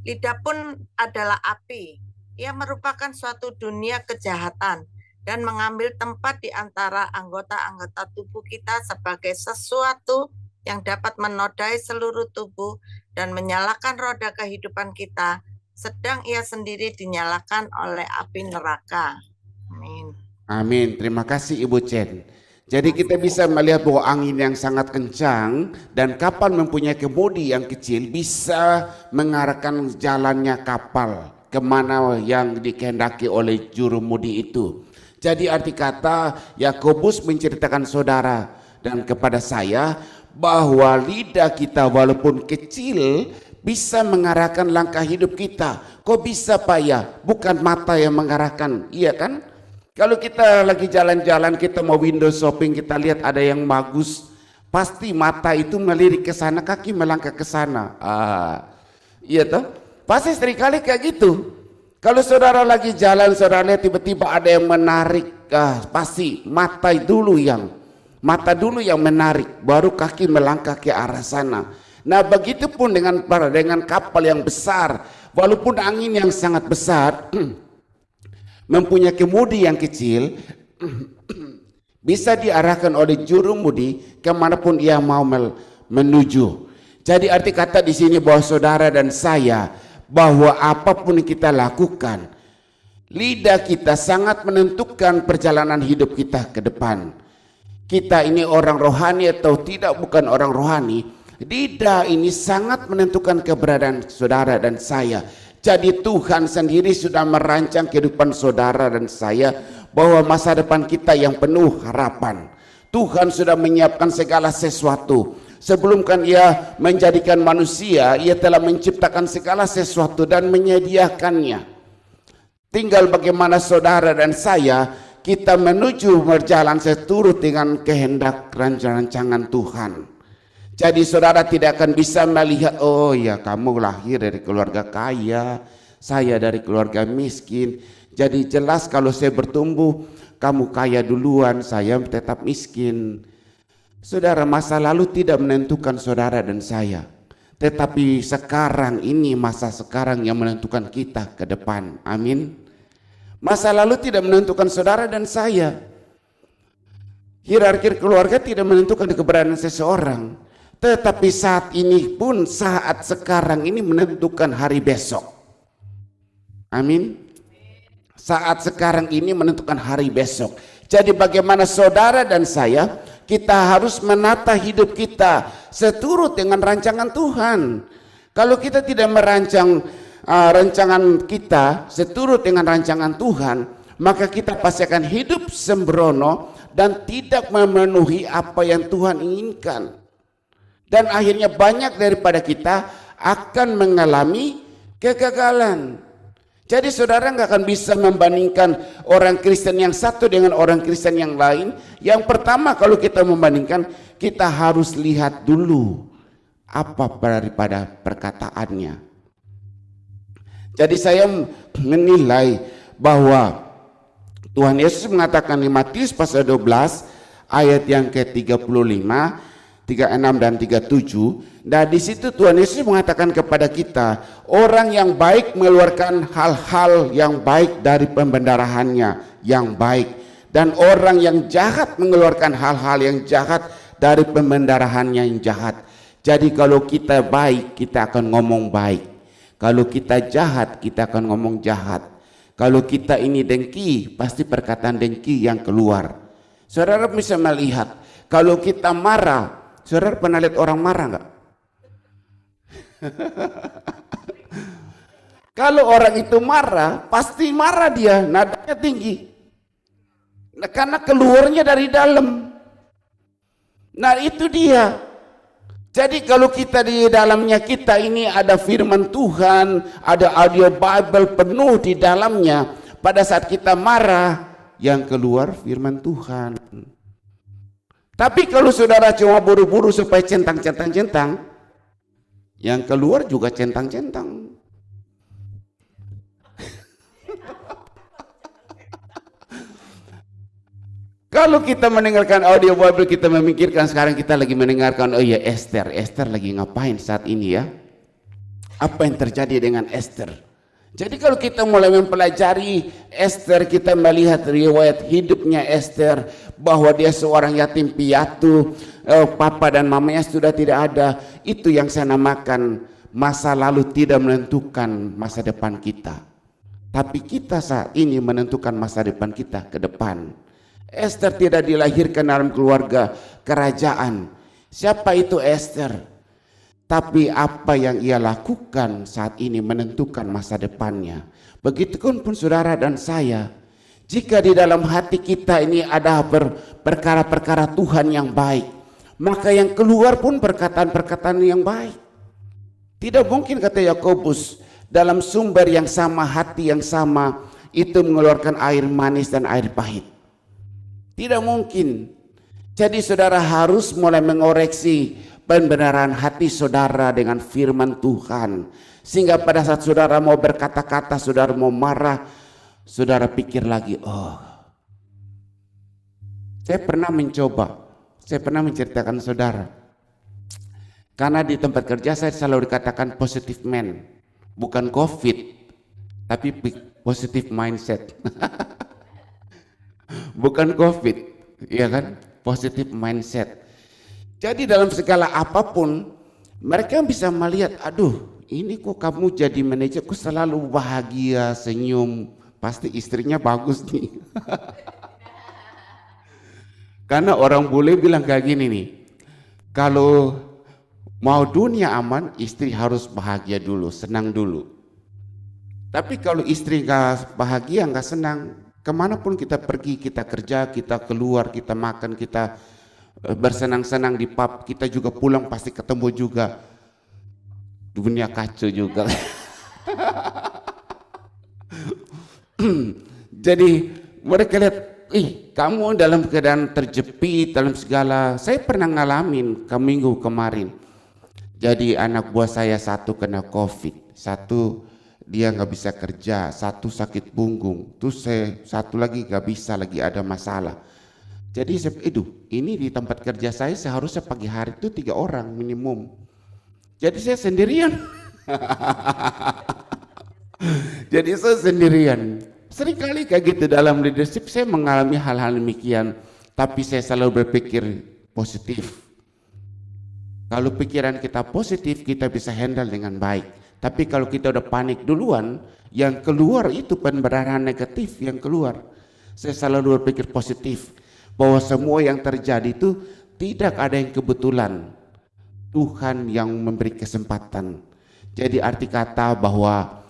Lidah pun adalah api, ia merupakan suatu dunia kejahatan, dan mengambil tempat di antara anggota-anggota tubuh kita sebagai sesuatu yang dapat menodai seluruh tubuh dan menyalakan roda kehidupan kita, sedang ia sendiri dinyalakan oleh api neraka. Amin. Amin. Terima kasih Ibu Chen. Jadi kita bisa melihat bahwa angin yang sangat kencang dan kapal mempunyai kemudi yang kecil bisa mengarahkan jalannya kapal kemana yang dikehendaki oleh jurumudi itu. Jadi arti kata Yakobus menceritakan saudara dan kepada saya bahwa lidah kita walaupun kecil bisa mengarahkan langkah hidup kita. Kok bisa Pak ya? Bukan mata yang mengarahkan, iya kan? Kalau kita lagi jalan-jalan, kita mau window shopping, kita lihat ada yang bagus, pasti mata itu melirik ke sana, kaki melangkah ke sana. Iya toh? Pasti seringkali kayak gitu. Kalau saudara lagi jalan, saudara lihat tiba-tiba ada yang menarik, pasti mata dulu yang menarik, baru kaki melangkah ke arah sana. Nah, begitupun dengan kapal yang besar, walaupun angin yang sangat besar mempunyai kemudi yang kecil, bisa diarahkan oleh jurumudi kemanapun ia mau menuju. Jadi arti kata di sini bahwa saudara dan saya, bahwa apapun yang kita lakukan, lidah kita sangat menentukan perjalanan hidup kita ke depan. Kita ini orang rohani atau tidak bukan orang rohani, lidah ini sangat menentukan keberadaan saudara dan saya. Jadi Tuhan sendiri sudah merancang kehidupan saudara dan saya bahwa masa depan kita yang penuh harapan. Tuhan sudah menyiapkan segala sesuatu. Sebelum kan ia menjadikan manusia, ia telah menciptakan segala sesuatu dan menyediakannya. Tinggal bagaimana saudara dan saya kita menuju berjalan seturut dengan kehendak rancangan Tuhan. Jadi saudara tidak akan bisa melihat, oh ya kamu lahir dari keluarga kaya, saya dari keluarga miskin. Jadi jelas kalau saya bertumbuh, kamu kaya duluan, saya tetap miskin. Saudara, masa lalu tidak menentukan saudara dan saya. Tetapi sekarang ini masa sekarang yang menentukan kita ke depan. Amin. Masa lalu tidak menentukan saudara dan saya. Hierarki keluarga tidak menentukan keberadaan seseorang. Tetapi saat ini pun, saat sekarang ini menentukan hari besok. Amin. Saat sekarang ini menentukan hari besok. Jadi bagaimana saudara dan saya, kita harus menata hidup kita seturut dengan rancangan Tuhan. Kalau kita tidak merancang rancangan kita seturut dengan rancangan Tuhan, maka kita pasti akan hidup sembrono dan tidak memenuhi apa yang Tuhan inginkan. Dan akhirnya banyak daripada kita akan mengalami kegagalan. Jadi saudara nggak akan bisa membandingkan orang Kristen yang satu dengan orang Kristen yang lain. Yang pertama kalau kita membandingkan, kita harus lihat dulu apa daripada perkataannya. Jadi saya menilai bahwa Tuhan Yesus mengatakan di Matius pasal 12 ayat yang ke-35, 36 dan 37. Nah di situ Tuhan Yesus mengatakan kepada kita, orang yang baik mengeluarkan hal-hal yang baik dari pembendarahannya yang baik, dan orang yang jahat mengeluarkan hal-hal yang jahat dari pembendarahannya yang jahat. Jadi kalau kita baik, kita akan ngomong baik. Kalau kita jahat, kita akan ngomong jahat. Kalau kita ini dengki, pasti perkataan dengki yang keluar. Saudara bisa melihat, kalau kita marah, saudara pernah lihat orang marah enggak? Kalau orang itu marah, pasti marah dia, nadanya tinggi. Nah, karena keluarnya dari dalam. Nah itu dia. Jadi kalau kita di dalamnya kita ini ada firman Tuhan, ada audio Bible penuh di dalamnya. Pada saat kita marah, yang keluar firman Tuhan. Tapi kalau saudara cuma buru-buru supaya centang-centang-centang, yang keluar juga centang-centang. Kalau kita mendengarkan audio Bible, kita memikirkan sekarang kita lagi mendengarkan, oh ya Esther lagi ngapain saat ini ya? Apa yang terjadi dengan Esther? Jadi kalau kita mulai mempelajari Esther, kita melihat riwayat hidupnya Esther, bahwa dia seorang yatim piatu, papa dan mamanya sudah tidak ada. Itu yang saya namakan masa lalu tidak menentukan masa depan kita. Tapi kita saat ini menentukan masa depan kita ke depan. Esther tidak dilahirkan dalam keluarga kerajaan. Siapa itu Esther? Tapi apa yang ia lakukan saat ini menentukan masa depannya. Begitupun pun saudara dan saya. Jika di dalam hati kita ini ada perkara-perkara Tuhan yang baik, maka yang keluar pun perkataan-perkataan yang baik. Tidak mungkin, kata Yakobus, dalam sumber yang sama, hati yang sama, itu mengeluarkan air manis dan air pahit. Tidak mungkin. Jadi saudara harus mulai mengoreksi pembenaran hati saudara dengan firman Tuhan, sehingga pada saat saudara mau berkata-kata, saudara mau marah, saudara pikir lagi, oh, saya pernah menceritakan saudara, karena di tempat kerja saya selalu dikatakan positive man, bukan COVID, tapi positive mindset. Bukan COVID, ya kan, positive mindset. Jadi dalam segala apapun mereka bisa melihat, aduh ini kok kamu jadi manajer kok selalu bahagia, senyum, pasti istrinya bagus nih. Karena orang bule bilang kayak gini nih, kalau mau dunia aman istri harus bahagia dulu, senang dulu. Tapi kalau istri gak bahagia, gak senang, kemanapun kita pergi, kita kerja, kita keluar, kita makan, kita bersenang-senang di pub, kita juga pulang pasti ketemu juga dunia kacau juga. Jadi mereka lihat, kamu dalam keadaan terjepit dalam segala. Saya pernah ngalamin ke minggu kemarin. Jadi anak buah saya satu kena COVID, satu dia nggak bisa kerja, satu sakit punggung, terus satu lagi nggak bisa, lagi ada masalah. Jadi ini di tempat kerja saya seharusnya pagi hari itu 3 orang minimum. Jadi saya sendirian. Jadi saya sendirian. Seringkali kayak gitu dalam leadership saya mengalami hal-hal demikian. Tapi saya selalu berpikir positif. Kalau pikiran kita positif, kita bisa handle dengan baik. Tapi kalau kita udah panik duluan, yang keluar itu pemberahan negatif yang keluar. Saya selalu berpikir positif. Bahwa semua yang terjadi itu tidak ada yang kebetulan. Tuhan yang memberi kesempatan. Jadi arti kata bahwa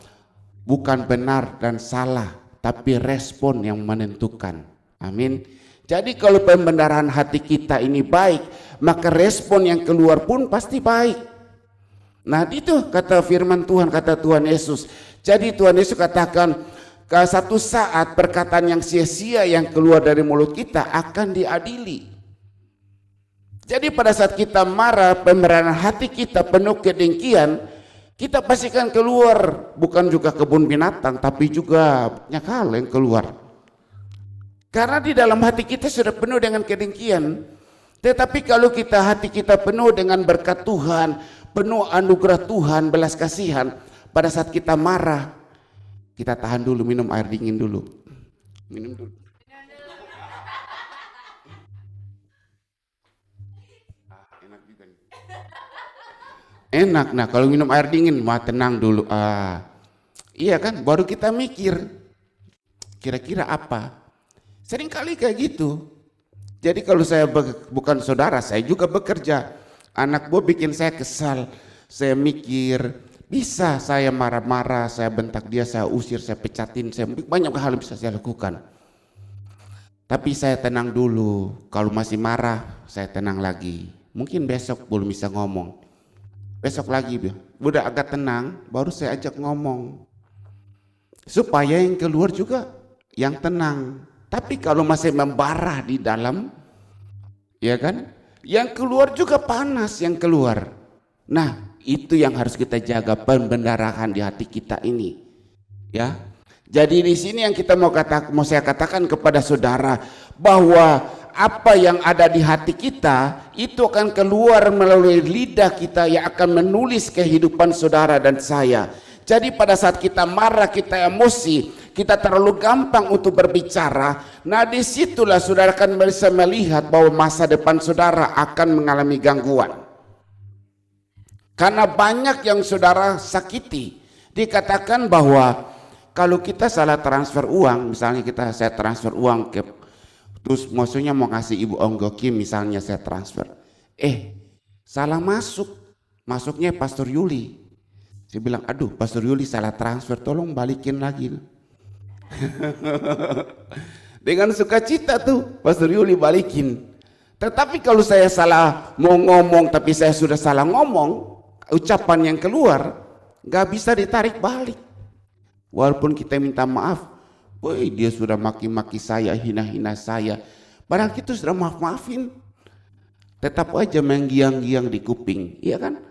bukan benar dan salah, tapi respon yang menentukan. Amin. Jadi kalau pembenaran hati kita ini baik, maka respon yang keluar pun pasti baik. Nah itu kata firman Tuhan, kata Tuhan Yesus. Jadi Tuhan Yesus katakan, satu saat perkataan yang sia-sia yang keluar dari mulut kita akan diadili. Jadi pada saat kita marah, pembenaran hati kita penuh kedengkian, kita pastikan keluar bukan juga kebun binatang, tapi juga banyak hal yang keluar. Karena di dalam hati kita sudah penuh dengan kedengkian. Tetapi kalau hati kita penuh dengan berkat Tuhan, penuh anugerah Tuhan, belas kasihan, pada saat kita marah, kita tahan dulu, minum air dingin dulu. Minum dulu. Enak juga nih. Enak, nah kalau minum air dingin, mah tenang dulu. Iya kan, baru kita mikir, kira-kira apa. Seringkali kayak gitu. Jadi kalau saya bukan saudara, saya juga bekerja. Anak buah bikin saya kesal, saya mikir, bisa saya marah-marah, saya bentak dia, saya usir, saya pecatin, banyak hal yang bisa saya lakukan. Tapi saya tenang dulu, kalau masih marah, saya tenang lagi. Mungkin besok belum bisa ngomong. Besok lagi, udah agak tenang, baru saya ajak ngomong. Supaya yang keluar juga yang tenang. Tapi kalau masih membara di dalam, ya kan, yang keluar juga panas yang keluar. Nah, itu yang harus kita jaga, pembendarahan di hati kita ini, ya. Jadi di sini yang kita mau saya katakan kepada saudara bahwa apa yang ada di hati kita itu akan keluar melalui lidah kita yang akan menulis kehidupan saudara dan saya. Jadi pada saat kita marah, kita emosi, kita terlalu gampang untuk berbicara. Nah disitulah saudara akan bisa melihat bahwa masa depan saudara akan mengalami gangguan. Karena banyak yang saudara sakiti. Dikatakan bahwa kalau kita salah transfer uang, misalnya saya transfer uang ke, terus maksudnya mau kasih Ibu Onggoki misalnya saya transfer. Salah masuknya Pastor Yuli. Saya bilang, aduh Pastor Yuli salah transfer, tolong balikin lagi. Dengan sukacita tuh Pastor Yuli balikin. Tetapi kalau saya salah mau ngomong tapi saya sudah salah ngomong, ucapan yang keluar gak bisa ditarik balik. Walaupun kita minta maaf, boy dia sudah maki-maki saya, hina-hina saya, padahal kita sudah maaf-maafin, tetap aja menggiang-giang di kuping, iya kan?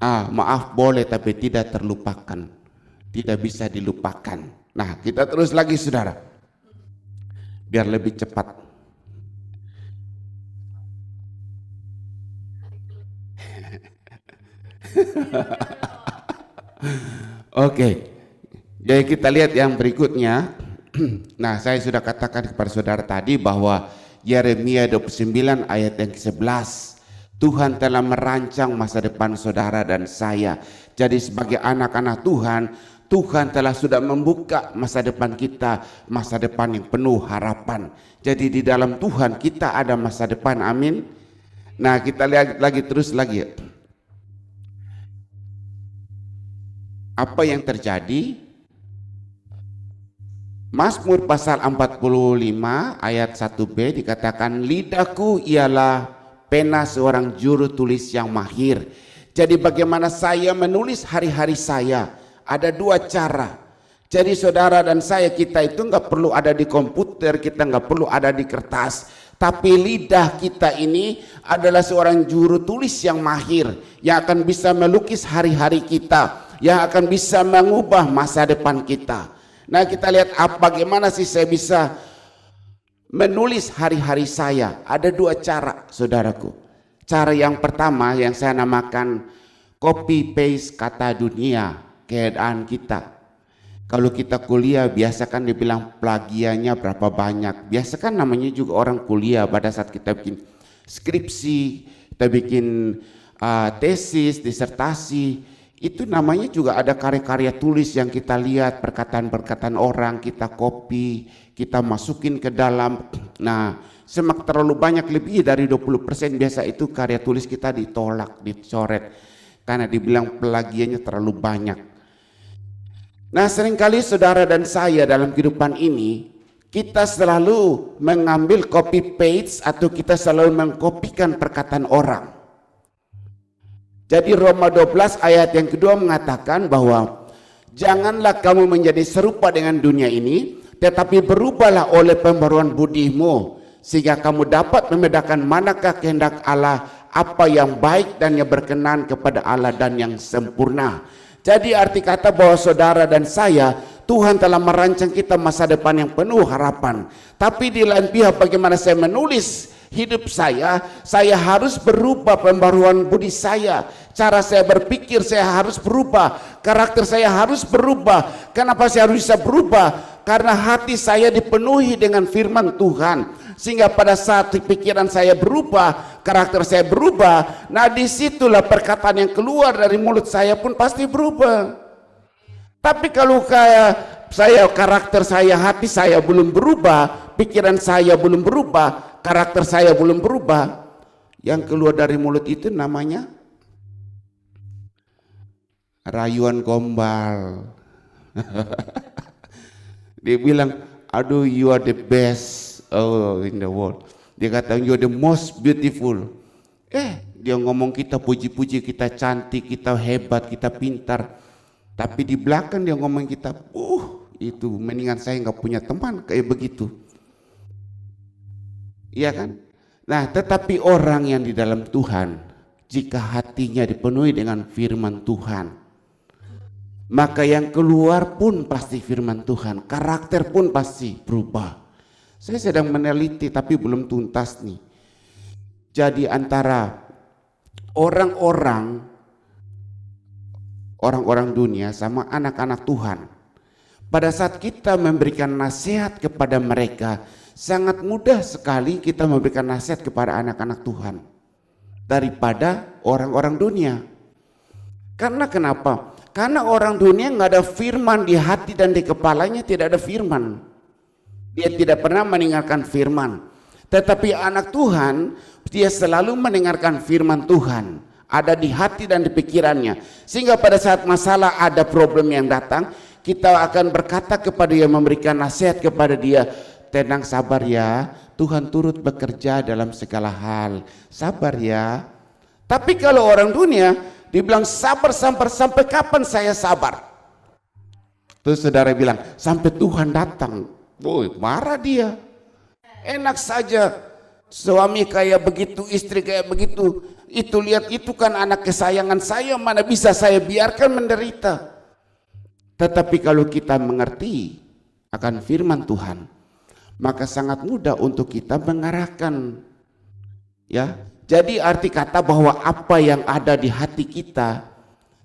Maaf boleh tapi tidak terlupakan, tidak bisa dilupakan. Nah kita terus lagi saudara, biar lebih cepat. Oke, jadi kita lihat yang berikutnya. Nah saya sudah katakan kepada saudara tadi bahwa Yeremia 29 ayat yang ke-11, Tuhan telah merancang masa depan saudara dan saya. Jadi sebagai anak-anak Tuhan, Tuhan telah sudah membuka masa depan kita, masa depan yang penuh harapan. Jadi di dalam Tuhan kita ada masa depan, amin. Nah kita lihat lagi terus lagi. Apa yang terjadi? Mazmur pasal 45 ayat 1b dikatakan, lidahku ialah pena seorang juru tulis yang mahir. Jadi bagaimana saya menulis hari-hari saya? Ada dua cara. Jadi saudara dan saya, kita itu nggak perlu ada di komputer, kita nggak perlu ada di kertas. Tapi lidah kita ini adalah seorang juru tulis yang mahir, yang akan bisa melukis hari-hari kita, yang akan bisa mengubah masa depan kita. Nah kita lihat bagaimana sih saya bisa menulis hari-hari saya. Ada dua cara saudaraku. Cara yang pertama yang saya namakan copy paste kata dunia, keadaan kita. Kalau kita kuliah biasa kan dibilang plagiannya berapa banyak. Biasa kan namanya juga orang kuliah pada saat kita bikin skripsi, kita bikin tesis, disertasi, itu namanya juga ada karya-karya tulis yang kita lihat, perkataan-perkataan orang, kita copy, kita masukin ke dalam. Nah, semakin terlalu banyak, lebih dari 20% biasa itu karya tulis kita ditolak, dicoret, karena dibilang plagiannya terlalu banyak. Nah, seringkali saudara dan saya dalam kehidupan ini, kita selalu mengambil copy paste atau kita selalu mengkopikan perkataan orang. Jadi Roma 12 ayat yang kedua mengatakan bahwa janganlah kamu menjadi serupa dengan dunia ini, tetapi berubahlah oleh pembaruan budimu, sehingga kamu dapat membedakan manakah kehendak Allah, apa yang baik dan yang berkenan kepada Allah dan yang sempurna. Jadi arti kata bahwa saudara dan saya, Tuhan telah merancang kita masa depan yang penuh harapan. Tapi di lain pihak bagaimana saya menulis hidup saya harus berubah pembaruan budi saya. Cara saya berpikir saya harus berubah. Karakter saya harus berubah. Kenapa saya harus bisa berubah? Karena hati saya dipenuhi dengan firman Tuhan. Sehingga pada saat pikiran saya berubah, karakter saya berubah, nah disitulah perkataan yang keluar dari mulut saya pun pasti berubah. Tapi kalau karakter saya, hati saya belum berubah, pikiran saya belum berubah, karakter saya belum berubah, yang keluar dari mulut itu namanya rayuan gombal. Dia bilang, aduh you are the best in the world. Dia kata you are the most beautiful. Dia ngomong kita puji-puji, kita cantik, kita hebat, kita pintar. Tapi di belakang dia ngomong kita, itu mendingan saya nggak punya teman kayak begitu. Iya kan? Nah, tetapi orang yang di dalam Tuhan, jika hatinya dipenuhi dengan firman Tuhan, maka yang keluar pun pasti firman Tuhan, karakter pun pasti berubah. Saya sedang meneliti tapi belum tuntas nih. Jadi antara orang-orang orang-orang dunia sama anak-anak Tuhan. Pada saat kita memberikan nasihat kepada mereka, sangat mudah sekali kita memberikan nasihat kepada anak-anak Tuhan daripada orang-orang dunia. Karena kenapa? Karena orang dunia nggak ada firman di hati dan di kepalanya, tidak ada firman. Dia tidak pernah mendengarkan firman. Tetapi anak Tuhan, dia selalu mendengarkan firman Tuhan, ada di hati dan di pikirannya. Sehingga pada saat masalah ada problem yang datang, kita akan berkata kepada dia, memberikan nasihat kepada dia, tenang, sabar ya, Tuhan turut bekerja dalam segala hal, sabar ya. Tapi kalau orang dunia dibilang sabar sampai kapan saya sabar? Terus saudara bilang sampai Tuhan datang. Boy, marah dia. Enak saja suami kayak begitu, istri kayak begitu. Itu lihat, itu kan anak kesayangan saya, mana bisa saya biarkan menderita. Tetapi kalau kita mengerti akan firman Tuhan, maka sangat mudah untuk kita mengarahkan. Ya, jadi arti kata bahwa apa yang ada di hati kita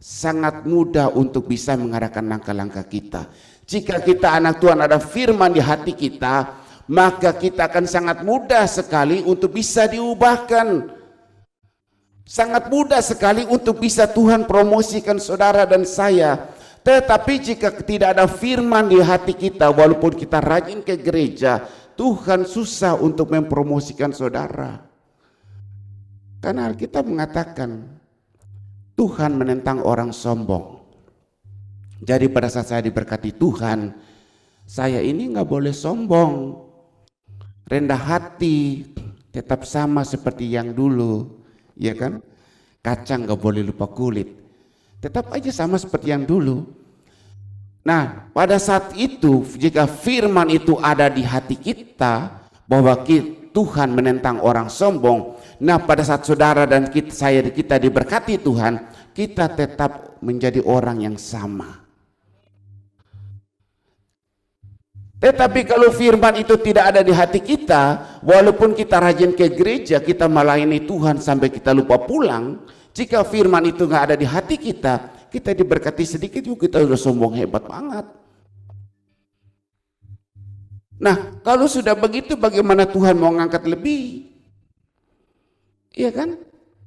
sangat mudah untuk bisa mengarahkan langkah-langkah kita. Jika kita anak Tuhan, ada firman di hati kita, maka kita akan sangat mudah sekali untuk bisa diubahkan. Sangat mudah sekali untuk bisa Tuhan promosikan saudara dan saya. Tetapi jika tidak ada firman di hati kita, walaupun kita rajin ke gereja, Tuhan susah untuk mempromosikan saudara. Karena Alkitab mengatakan Tuhan menentang orang sombong. Jadi pada saat saya diberkati Tuhan, saya ini nggak boleh sombong, rendah hati, tetap sama seperti yang dulu, ya kan? Kacang nggak boleh lupa kulit, tetap aja sama seperti yang dulu. Nah, pada saat itu jika firman itu ada di hati kita bahwa Tuhan menentang orang sombong, nah pada saat saudara dan kita diberkati Tuhan, kita tetap menjadi orang yang sama. Tetapi kalau firman itu tidak ada di hati kita, walaupun kita rajin ke gereja, kita melayani Tuhan sampai kita lupa pulang, jika firman itu nggak ada di hati kita, kita diberkati sedikit juga kita udah sombong hebat banget. Nah, kalau sudah begitu bagaimana Tuhan mau ngangkat lebih? Iya kan?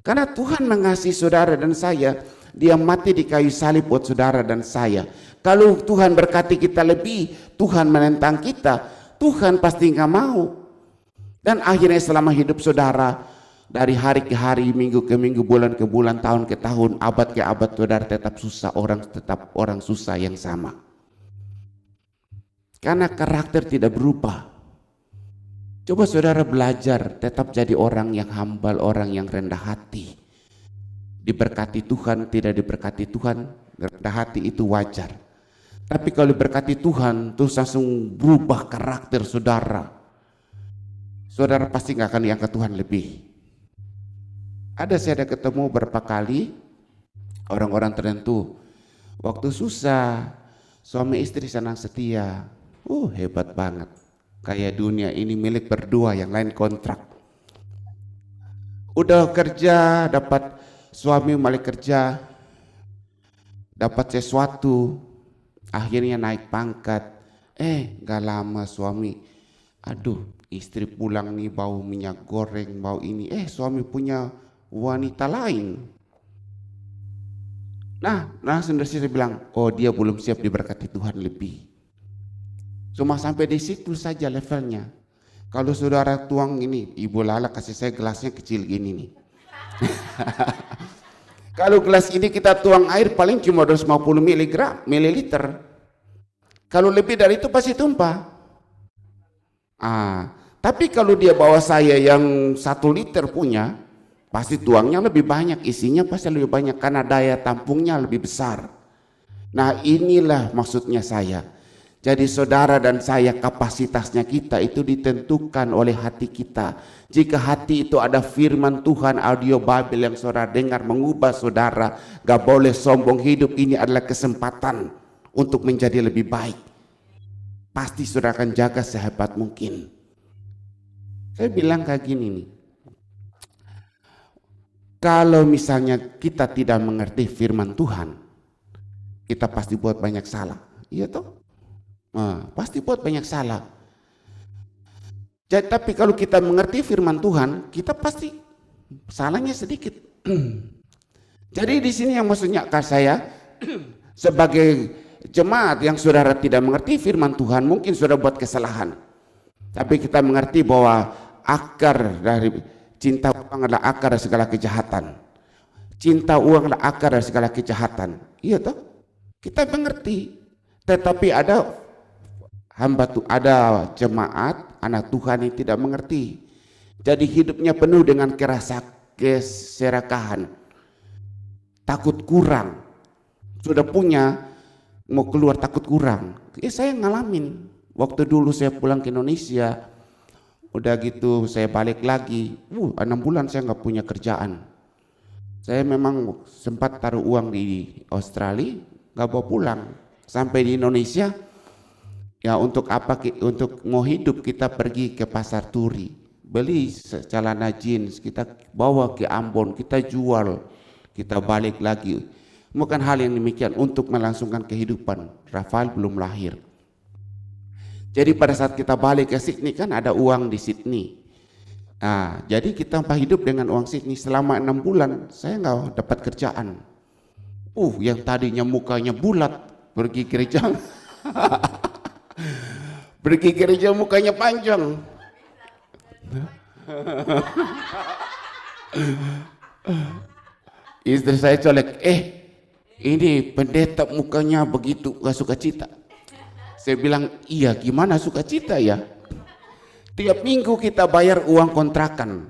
Karena Tuhan mengasihi saudara dan saya, Dia mati di kayu salib buat saudara dan saya. Kalau Tuhan berkati kita lebih, Tuhan menentang kita, Tuhan pasti nggak mau. Dan akhirnya selama hidup saudara, dari hari ke hari, minggu ke minggu, bulan ke bulan, tahun ke tahun, abad ke abad, saudara tetap orang susah yang sama. Karena karakter tidak berubah. Coba saudara belajar tetap jadi orang yang humble, orang yang rendah hati. Diberkati Tuhan, tidak diberkati Tuhan, rendah hati itu wajar. Tapi kalau diberkati Tuhan, terus langsung berubah karakter saudara. Saudara pasti nggak akan diangkat Tuhan lebih. Saya ada ketemu berapa kali orang-orang tertentu, waktu susah, suami istri senang setia, hebat banget. Kayak dunia ini milik berdua, yang lain kontrak. Udah kerja, dapat suami balik kerja, dapat sesuatu, akhirnya naik pangkat. Gak lama suami, istri pulang nih bau minyak goreng, bau ini. Suami punya wanita lain. Nah, langsung dari situ bilang, dia belum siap diberkati Tuhan lebih. Cuma sampai di situ saja levelnya. Kalau saudara tuang ini, Ibu Lala kasih saya gelasnya kecil gini nih. Kalau gelas ini kita tuang air paling cuma 250 mililiter. Kalau lebih dari itu pasti tumpah. Tapi kalau dia bawa saya yang 1 liter punya, pasti tuangnya lebih banyak, isinya pasti lebih banyak karena daya tampungnya lebih besar. Nah, inilah maksudnya saya. Jadi saudara dan saya, kapasitasnya kita itu ditentukan oleh hati kita. Jika hati itu ada firman Tuhan, audio Bible yang saudara dengar mengubah saudara, gak boleh sombong. Hidup ini adalah kesempatan untuk menjadi lebih baik. Pasti saudara akan jaga sehebat mungkin. Saya bilang kayak gini nih, kalau misalnya kita tidak mengerti firman Tuhan, kita pasti buat banyak salah. Iya toh? Pasti buat banyak salah. Jadi, tapi kalau kita mengerti firman Tuhan, kita pasti salahnya sedikit. Jadi di sini yang maksudnya saya sebagai jemaat yang saudara tidak mengerti firman Tuhan, mungkin sudah buat kesalahan. Tapi kita mengerti bahwa akar dari cinta uang adalah akar dari segala kejahatan. Cinta uang adalah akar dari segala kejahatan. Iya toh? Kita mengerti. Tetapi ada ada jemaat anak Tuhan yang tidak mengerti. Jadi hidupnya penuh dengan keserakahan, takut kurang. Sudah punya, mau keluar takut kurang. Saya ngalamin waktu dulu saya pulang ke Indonesia, udah gitu saya balik lagi, 6 bulan saya nggak punya kerjaan. Saya memang sempat taruh uang di Australia, nggak bawa pulang. Sampai di Indonesia, ya untuk apa? Untuk mau hidup kita pergi ke pasar turi, beli celana jeans, kita bawa ke Ambon, kita jual, kita balik lagi. Bukan hal yang demikian untuk melangsungkan kehidupan. Rafael belum lahir. Jadi pada saat kita balik ke Sydney kan ada uang di Sydney. Nah, jadi kita hidup dengan uang Sydney selama 6 bulan. Saya nggak dapat kerjaan. Yang tadinya mukanya bulat pergi gereja, pergi gereja mukanya panjang. Istri saya colek, ini pendeta mukanya begitu gak suka cita. Saya bilang, iya gimana suka cita ya? Tiap minggu kita bayar uang kontrakan,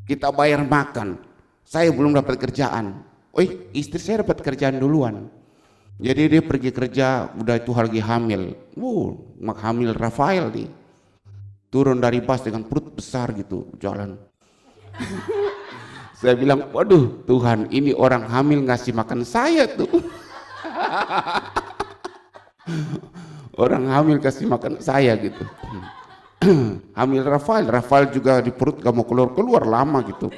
kita bayar makan. Saya belum dapat kerjaan. Istri saya dapat kerjaan duluan. Jadi dia pergi kerja, udah itu lagi hamil. Hamil Rafael nih. Turun dari bus dengan perut besar gitu, jalan. Saya bilang, waduh Tuhan, ini orang hamil ngasih makan saya tuh. Orang hamil kasih makan saya gitu. Hamil Rafael juga di perut gak mau keluar lama gitu.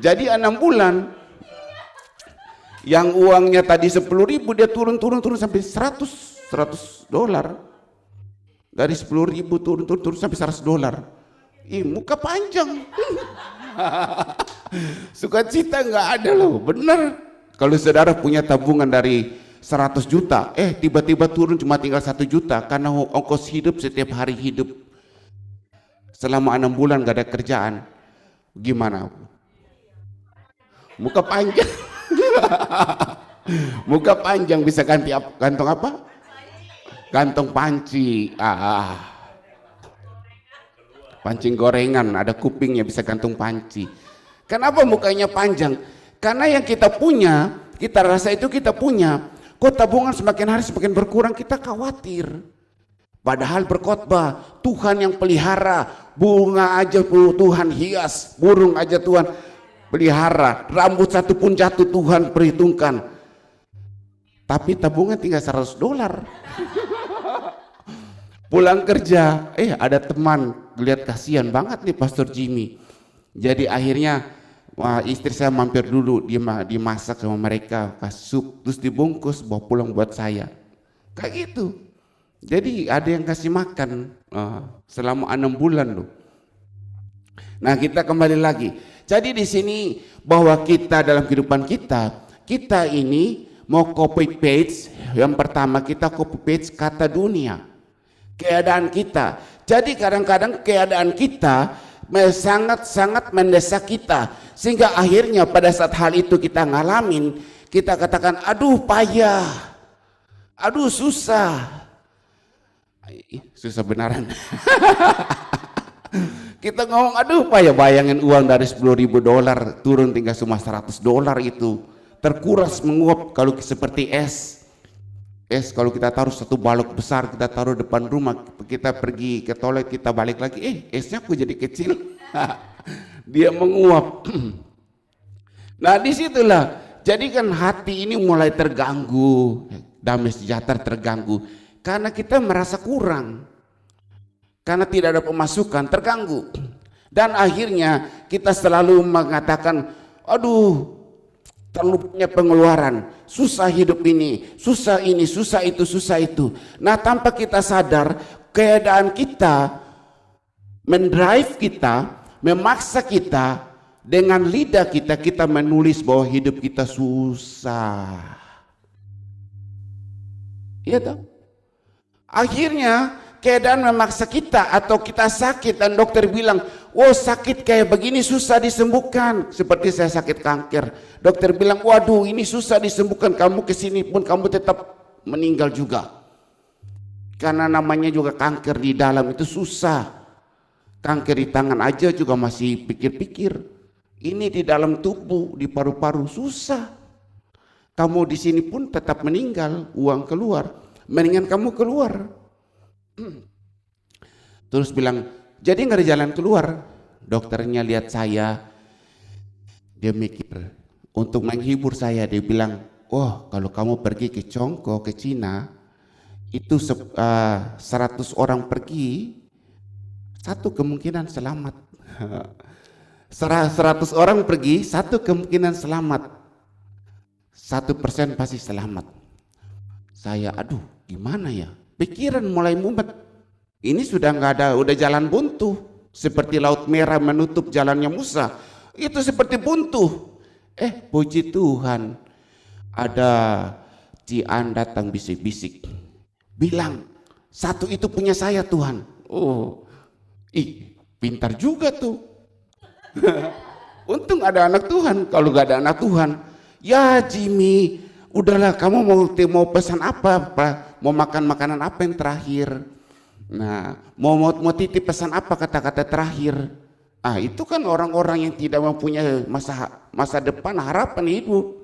Jadi 6 bulan yang uangnya tadi 10.000 dia turun sampai $100. Dari 10.000 turun sampai $100. Muka panjang. Sukacita nggak ada loh, bener. Kalau saudara punya tabungan dari 100 juta, tiba-tiba turun cuma tinggal 1 juta karena ongkos hidup setiap hari hidup. Selama 6 bulan gak ada kerjaan, gimana? Muka panjang. Muka panjang bisa ganti kantong apa? Kantong panci. Pancing gorengan, ada kupingnya bisa gantung panci. Kenapa mukanya panjang? Karena yang kita punya, kita rasa itu kita punya. Kok tabungan semakin hari semakin berkurang, kita khawatir. Padahal berkhotbah, Tuhan yang pelihara, bunga aja Tuhan hias, burung aja Tuhan pelihara, rambut satu pun jatuh Tuhan perhitungkan. Tapi tabungan tinggal $100. Pulang kerja, ada teman lihat kasihan banget nih Pastor Jimmy. Jadi akhirnya istri saya mampir dulu, dimasak sama mereka, kasih sup, terus dibungkus bawa pulang buat saya. Kayak gitu. Jadi ada yang kasih makan selama 6 bulan loh. Nah kita kembali lagi. Jadi di sini bahwa kita dalam kehidupan kita ini mau copy paste. Yang pertama kita copy paste kata dunia, keadaan kita. Jadi kadang-kadang keadaan kita sangat-sangat mendesak kita, sehingga akhirnya pada saat hal itu kita ngalamin, kita katakan aduh payah, aduh susah benaran. Kita ngomong aduh payah, bayangin uang dari $10.000 turun tinggal cuma $100 itu, terkuras menguap. Kalau seperti es kalau kita taruh satu balok besar, kita taruh depan rumah, kita pergi ke toilet, kita balik lagi, esnya kok jadi kecil. Dia menguap. Nah disitulah, jadi kan hati ini mulai terganggu, damai sejahtera terganggu, karena kita merasa kurang, karena tidak ada pemasukan, terganggu. Dan akhirnya kita selalu mengatakan, aduh, terlalu banyak pengeluaran, susah hidup ini, susah itu, susah itu. Nah, tanpa kita sadar, keadaan kita mendrive kita, memaksa kita, dengan lidah kita menulis bahwa hidup kita susah. Iya toh? Akhirnya keadaan memaksa kita, atau kita sakit dan dokter bilang, oh sakit kayak begini susah disembuhkan. Seperti saya sakit kanker, dokter bilang, waduh ini susah disembuhkan, kamu kesini pun kamu tetap meninggal juga. Karena namanya juga kanker di dalam itu susah. Kanker di tangan aja juga masih pikir-pikir. Ini di dalam tubuh, di paru-paru susah. Kamu di sini pun tetap meninggal, uang keluar. Mendingan kamu keluar. Terus bilang, jadi nggak ada jalan keluar. Dokternya lihat saya, dia mikir untuk menghibur saya, dia bilang, oh kalau kamu pergi ke Congko, ke Cina, itu 100 orang pergi, satu kemungkinan selamat. 100 orang pergi, satu kemungkinan selamat. 1% pasti selamat. Saya, aduh gimana ya? Pikiran mulai mumet. Ini sudah nggak ada, udah jalan buntu. Seperti laut merah menutup jalannya Musa. Itu seperti buntu. Puji Tuhan, ada Cian datang bisik-bisik. Bilang, satu itu punya saya Tuhan. Oh, pintar juga tuh. Untung ada anak Tuhan. Kalau nggak ada anak Tuhan, ya Jimmy, udahlah kamu mau pesan apa? Mau makan makanan apa yang terakhir? Nah, mau titip pesan apa kata-kata terakhir? Itu kan orang-orang yang tidak mempunyai masa depan, harapan hidup.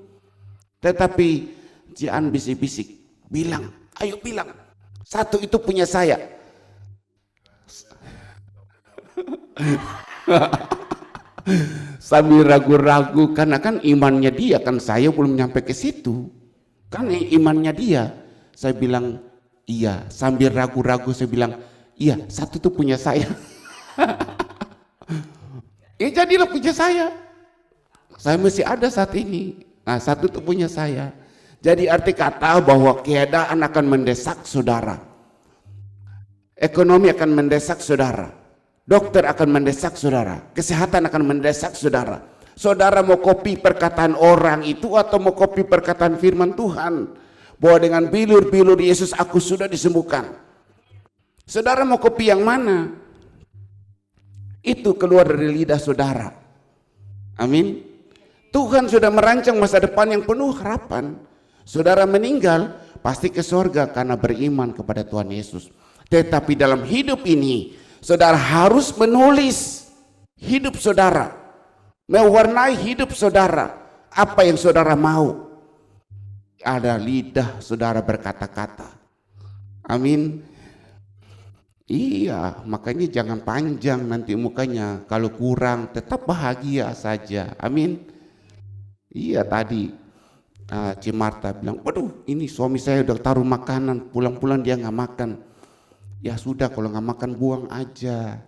Tetapi Jian bisik-bisik bilang, ayo bilang, satu itu punya saya. Sambil ragu-ragu, karena kan imannya dia, kan saya belum nyampe ke situ. Kan imannya dia. Saya bilang, iya. Sambil ragu-ragu saya bilang, iya, satu itu punya saya. Jadilah punya saya. Saya masih ada saat ini. Nah, satu itu punya saya. Jadi arti kata bahwa keadaan akan mendesak saudara. Ekonomi akan mendesak saudara. Dokter akan mendesak saudara. Kesehatan akan mendesak saudara. Saudara mau copy perkataan orang itu atau mau copy perkataan firman Tuhan? Bahwa dengan bilur-bilur Yesus aku sudah disembuhkan. Saudara mau copy yang mana? Itu keluar dari lidah saudara. Amin. Tuhan sudah merancang masa depan yang penuh harapan. Saudara meninggal pasti ke surga karena beriman kepada Tuhan Yesus. Tetapi dalam hidup ini saudara harus menulis hidup saudara, mewarnai hidup saudara. Apa yang saudara mau, ada lidah saudara berkata-kata. Amin. Iya, makanya jangan panjang nanti mukanya. Kalau kurang tetap bahagia saja. Amin. Iya, tadi Cimarta bilang, waduh ini suami saya udah taruh makanan, pulang-pulang dia nggak makan. Ya sudah, kalau nggak makan buang aja.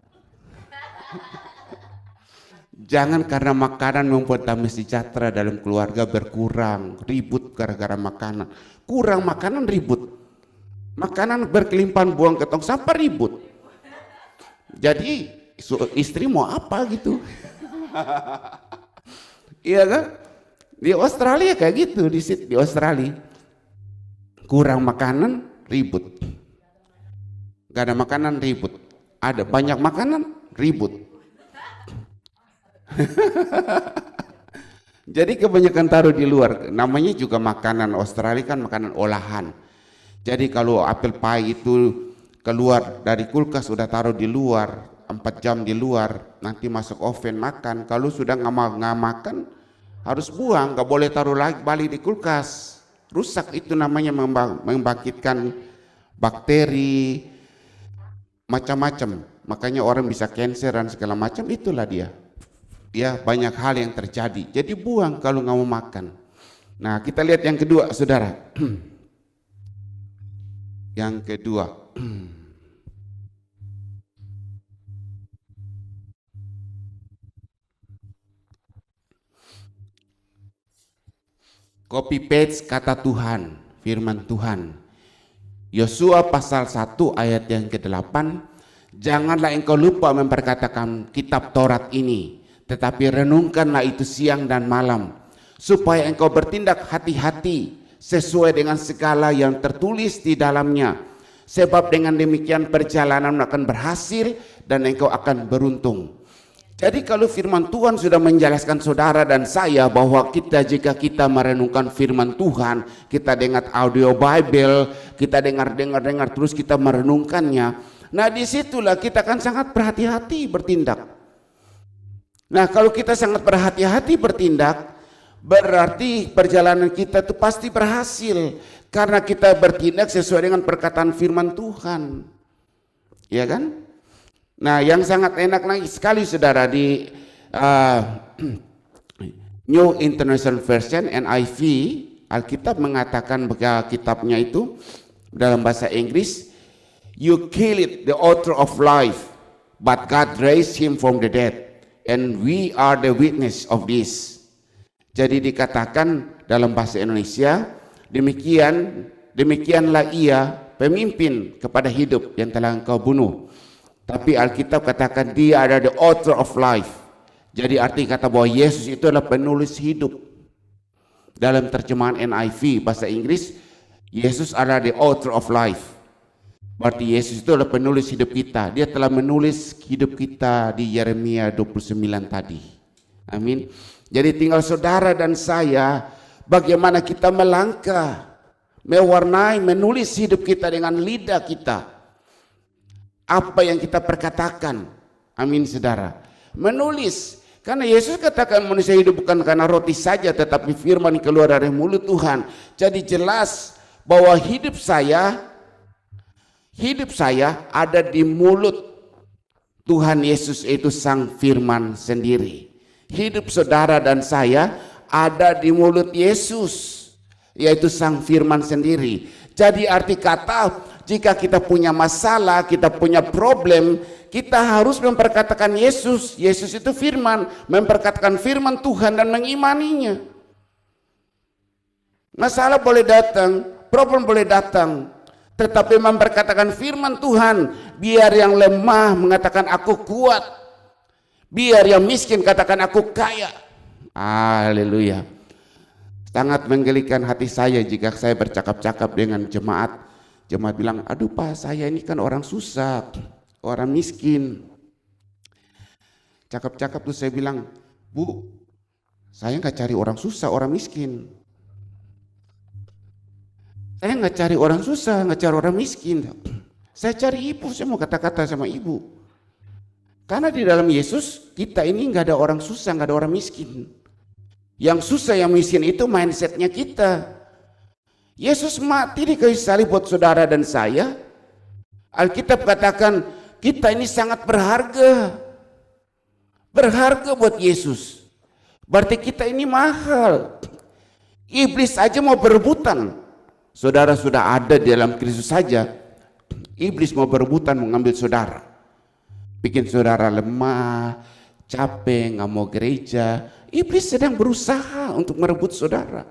Jangan karena makanan membuat damai sejahtera dalam keluarga berkurang, ribut gara-gara makanan. Kurang makanan ribut. Makanan berkelimpahan buang ke tong sampah ribut. Jadi istri mau apa gitu? Iya kan? Di Australia kayak gitu, di Australia. Kurang makanan ribut. Gak ada makanan ribut. Ada banyak makanan ribut. Jadi kebanyakan taruh di luar. Namanya juga makanan Australia kan makanan olahan. Jadi kalau apel pie itu keluar dari kulkas sudah taruh di luar 4 jam di luar, nanti masuk oven makan. Kalau sudah nggak makan harus buang, nggak boleh taruh lagi balik di kulkas. Rusak, itu namanya membangkitkan bakteri macam-macam. Makanya orang bisa cancer dan segala macam, itulah dia. Ya, banyak hal yang terjadi. Jadi buang kalau nggak mau makan. Nah, kita lihat yang kedua, saudara. Yang kedua, copy paste kata Tuhan, firman Tuhan. Yosua pasal 1 ayat yang ke-8, janganlah engkau lupa memperkatakan kitab Taurat ini, tetapi renungkanlah itu siang dan malam, supaya engkau bertindak hati-hati sesuai dengan segala yang tertulis di dalamnya. Sebab dengan demikian perjalanan akan berhasil dan engkau akan beruntung. Jadi kalau firman Tuhan sudah menjelaskan saudara dan saya bahwa jika kita merenungkan firman Tuhan, kita dengar audio Bible, kita dengar terus kita merenungkannya. Nah disitulah kita akan sangat berhati-hati bertindak. Nah kalau kita sangat berhati-hati bertindak, berarti perjalanan kita itu pasti berhasil. Karena kita bertindak sesuai dengan perkataan firman Tuhan. Ya kan? Nah yang sangat enak lagi sekali saudara di New International Version NIV, Alkitab mengatakan bahwa kitabnya itu dalam bahasa Inggris, you killed the author of life, but God raised him from the dead, and we are the witness of this. Jadi dikatakan dalam bahasa Indonesia, demikianlah ia pemimpin kepada hidup yang telah engkau bunuh. Tapi Alkitab katakan dia adalah the author of life. Jadi arti kata bahwa Yesus itu adalah penulis hidup. Dalam terjemahan NIV bahasa Inggris, Yesus adalah the author of life. Berarti Yesus itu adalah penulis hidup kita. Dia telah menulis hidup kita di Yeremia 29 tadi. Amin. Jadi tinggal saudara dan saya bagaimana kita melangkah, mewarnai, menulis hidup kita dengan lidah kita. Apa yang kita perkatakan, amin saudara. Menulis, karena Yesus katakan manusia hidup bukan karena roti saja, tetapi firman keluar dari mulut Tuhan. Jadi jelas bahwa hidup saya ada di mulut Tuhan Yesus, itu sang firman sendiri. Hidup saudara dan saya ada di mulut Yesus, yaitu sang firman sendiri. Jadi arti kata, jika kita punya masalah, kita punya problem, kita harus memperkatakan Yesus. Yesus itu firman, memperkatakan firman Tuhan dan mengimaninya. Masalah boleh datang, problem boleh datang, tetapi memperkatakan firman Tuhan. Biar yang lemah mengatakan aku kuat, biar yang miskin katakan aku kaya. Haleluya. Sangat menggelikan hati saya jika saya bercakap-cakap dengan jemaat. Jemaat bilang, aduh Pak, saya ini kan orang susah, orang miskin. Cakap-cakap tuh saya bilang, Bu, saya nggak cari orang susah, orang miskin. Saya nggak cari orang susah, nggak cari orang miskin. Saya cari ibu, saya mau kata-kata sama ibu. Karena di dalam Yesus, kita ini nggak ada orang susah, nggak ada orang miskin. Yang susah, yang miskin itu mindsetnya kita. Yesus mati di kayu salib buat saudara dan saya. Alkitab katakan kita ini sangat berharga. Berharga buat Yesus. Berarti kita ini mahal. Iblis aja mau berebutan. Saudara sudah ada di dalam Kristus saja. Iblis mau berebutan mengambil saudara. Bikin saudara lemah, capek, nggak mau gereja. Iblis sedang berusaha untuk merebut saudara.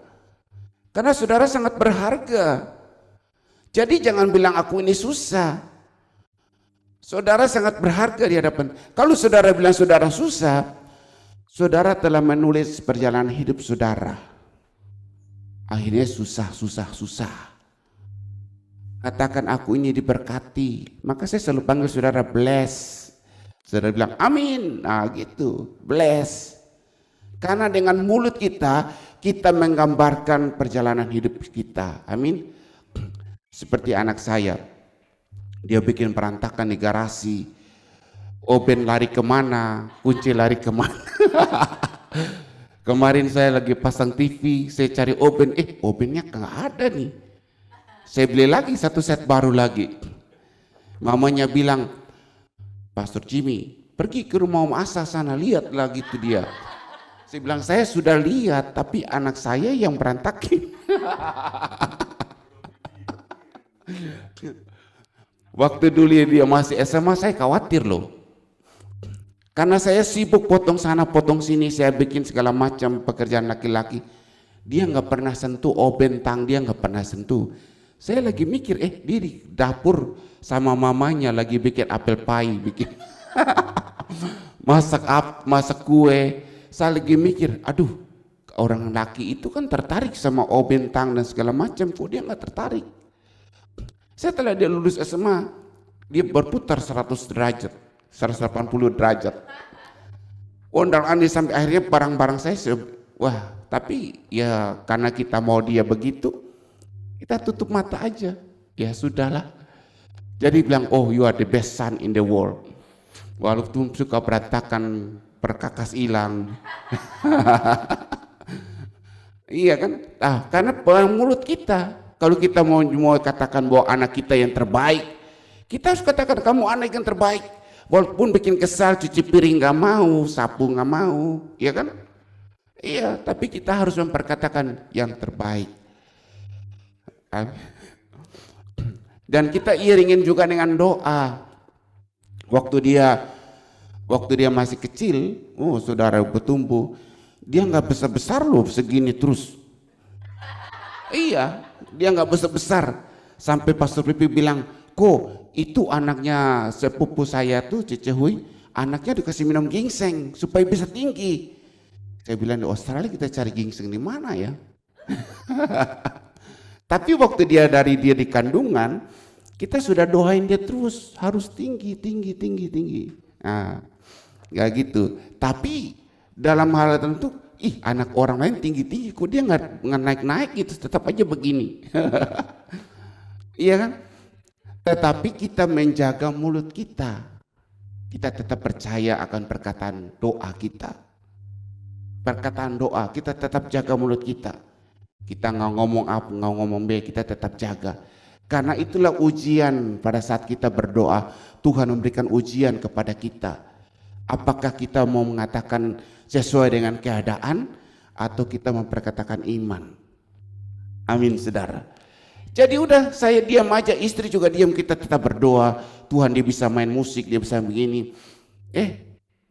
Karena saudara sangat berharga. Jadi jangan bilang aku ini susah. Saudara sangat berharga di hadapan. Kalau saudara bilang saudara susah, saudara telah menulis perjalanan hidup saudara. Akhirnya susah. Katakan aku ini diberkati. Maka saya selalu panggil saudara bless. Saudara bilang amin. Nah gitu, bless. Karena dengan mulut kita menggambarkan perjalanan hidup kita. Amin. Seperti anak saya, dia bikin perantakan di garasi. Oben lari kemana, kunci lari kemana. Kemarin saya lagi pasang TV, saya cari oben, obennya nggak ada nih. Saya beli lagi satu set baru lagi. Mamanya bilang, Pastor Jimmy, pergi ke rumah Om Asa sana, lihat lagi tuh dia. Saya bilang, saya sudah lihat, tapi anak saya yang berantakin. Waktu dulu dia masih SMA, saya khawatir loh. Karena saya sibuk potong sana, potong sini, saya bikin segala macam pekerjaan laki-laki. Dia nggak pernah sentuh bentang, dia nggak pernah sentuh. Saya lagi mikir, dia di dapur sama mamanya lagi bikin apel pie, bikin masak kue. Saya lagi mikir, aduh, orang laki itu kan tertarik sama bentang dan segala macam, kok dia nggak tertarik. Setelah dia lulus SMA, dia berputar 100 derajat, 180 derajat. Ondang-anding sampai akhirnya barang-barang saya, wah, tapi ya karena kita mau dia begitu, kita tutup mata aja. Ya sudahlah. Jadi bilang, oh you are the best son in the world. Walaupun suka berantakan, perkakas hilang. Iya kan? Karena mulut kita, kalau kita mau katakan bahwa anak kita yang terbaik, kita harus katakan kamu anak yang terbaik. Walaupun bikin kesal, cuci piring nggak mau, sapu nggak mau, iya kan? Iya, tapi kita harus memperkatakan yang terbaik. Dan kita iringin juga dengan doa. Waktu dia masih kecil, saudara bertumbuh, dia nggak besar-besar loh, segini terus. Iya, dia nggak besar-besar. Sampai Pastor Pipi bilang, kok itu anaknya sepupu saya tuh, Cece Hui, anaknya dikasih minum ginseng supaya bisa tinggi. Saya bilang di Australia kita cari ginseng di mana ya? Tapi waktu dia di kandungan, kita sudah doain dia terus harus tinggi. Nah, nggak gitu. Tapi dalam hal tertentu, anak orang lain tinggi, kok dia nggak naik gitu, tetap aja begini. Iya kan? Tetapi kita menjaga mulut kita. Kita tetap percaya akan perkataan doa kita. Perkataan doa, kita tetap jaga mulut kita. Kita nggak ngomong A, nggak ngomong B, kita tetap jaga. Karena itulah ujian pada saat kita berdoa, Tuhan memberikan ujian kepada kita. Apakah kita mau mengatakan sesuai dengan keadaan atau kita memperkatakan iman. Amin, saudara. Jadi udah saya diam aja, istri juga diam, kita tetap berdoa. Tuhan, dia bisa main musik, dia bisa begini.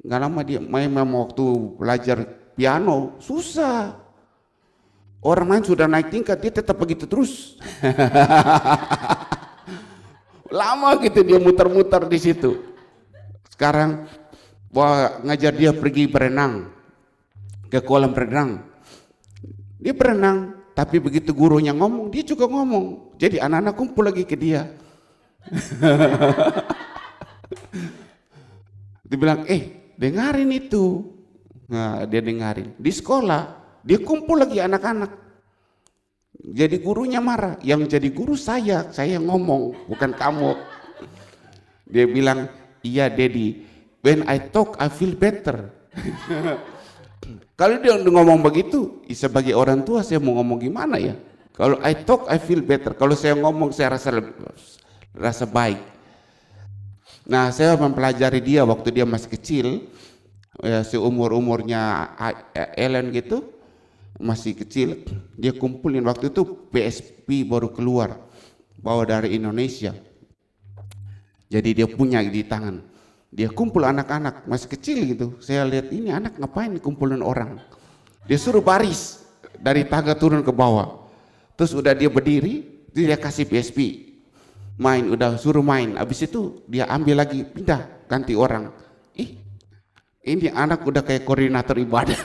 Nggak lama dia main waktu belajar piano, susah. Orang main sudah naik tingkat, dia tetap begitu terus. Lama gitu dia muter-muter di situ. Sekarang ngajar dia pergi berenang ke kolam renang. Dia berenang, tapi begitu gurunya ngomong, dia juga ngomong. Jadi anak-anak kumpul lagi ke dia. Dia bilang, dengarin itu. Nah, dia dengarin. Di sekolah, dia kumpul lagi anak-anak. Jadi gurunya marah. Yang jadi guru saya ngomong, bukan kamu. Dia bilang, iya Daddy, when I talk I feel better. Kalau dia ngomong begitu, sebagai orang tua saya mau ngomong gimana ya? Kalau I talk I feel better. Kalau saya ngomong saya rasa baik. Nah, saya mempelajari dia waktu dia masih kecil. Seumur-umurnya Ellen gitu, masih kecil, dia kumpulin waktu itu PSP baru keluar, bawa dari Indonesia. Jadi dia punya di tangan. Dia kumpul anak-anak masih kecil gitu. Saya lihat ini anak ngapain kumpulin orang. Dia suruh baris dari tangga turun ke bawah. Terus udah dia berdiri, dia kasih PSP. Main, udah suruh main. Habis itu dia ambil lagi, pindah, ganti orang. Ini anak udah kayak koordinator ibadah.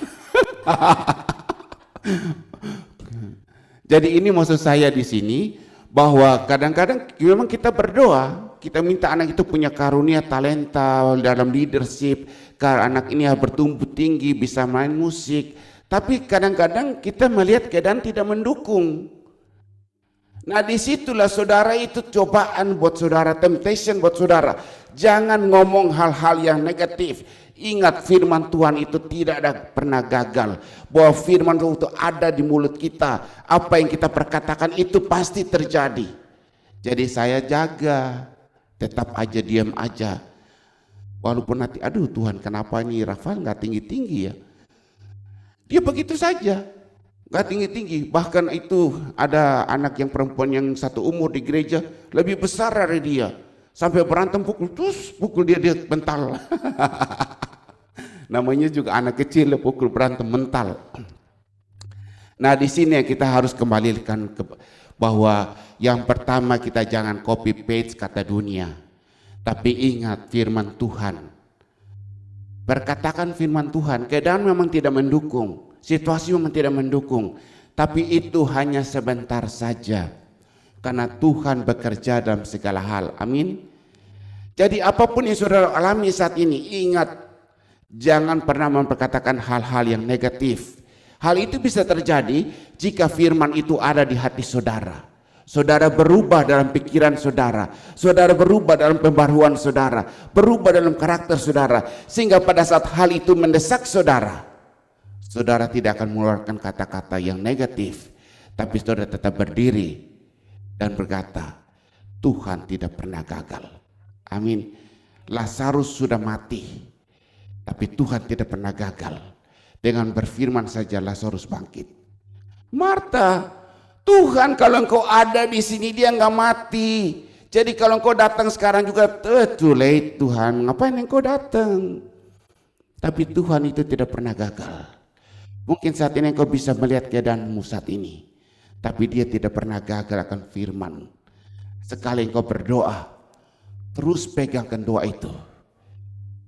Jadi ini maksud saya di sini, bahwa kadang-kadang memang kita berdoa, kita minta anak itu punya karunia, talenta dalam leadership, anak ini bertumbuh tinggi, bisa main musik. Tapi kadang-kadang kita melihat keadaan tidak mendukung. Nah disitulah saudara, itu cobaan buat saudara, temptation buat saudara. Jangan ngomong hal-hal yang negatif. Ingat, firman Tuhan itu tidak pernah gagal. Bahwa firman Tuhan itu ada di mulut kita. Apa yang kita perkatakan itu pasti terjadi. Jadi saya jaga, tetap aja diam aja. Walaupun nanti, aduh Tuhan kenapa ini Rafael nggak tinggi-tinggi ya. Dia begitu saja, nggak tinggi-tinggi. Bahkan itu ada anak yang perempuan yang satu umur di gereja lebih besar dari dia. Sampai berantem pukul dia mental. Namanya juga anak kecil, pukul berantem mental. Nah, di sini kita harus kembalikan ke bahwa yang pertama kita jangan copy paste kata dunia, tapi ingat firman Tuhan. Berkatakan firman Tuhan. Keadaan memang tidak mendukung, situasi memang tidak mendukung, tapi itu hanya sebentar saja, karena Tuhan bekerja dalam segala hal. Amin. Jadi apapun yang saudara alami saat ini, ingat, jangan pernah memperkatakan hal-hal yang negatif. Hal itu bisa terjadi jika firman itu ada di hati saudara. Saudara berubah dalam pikiran saudara, saudara berubah dalam pembaruan saudara, berubah dalam karakter saudara, sehingga pada saat hal itu mendesak saudara, saudara tidak akan mengeluarkan kata-kata yang negatif, tapi saudara tetap berdiri dan berkata, Tuhan tidak pernah gagal. Amin. Lazarus sudah mati, tapi Tuhan tidak pernah gagal. Dengan berfirman saja Lazarus bangkit. Marta, Tuhan kalau engkau ada di sini dia nggak mati. Jadi kalau engkau datang sekarang juga too late Tuhan. Ngapain engkau datang? Tapi Tuhan itu tidak pernah gagal. Mungkin saat ini engkau bisa melihat keadaanmu saat ini, tapi dia tidak pernah gagal akan firman. Sekali engkau berdoa, terus pegangkan doa itu.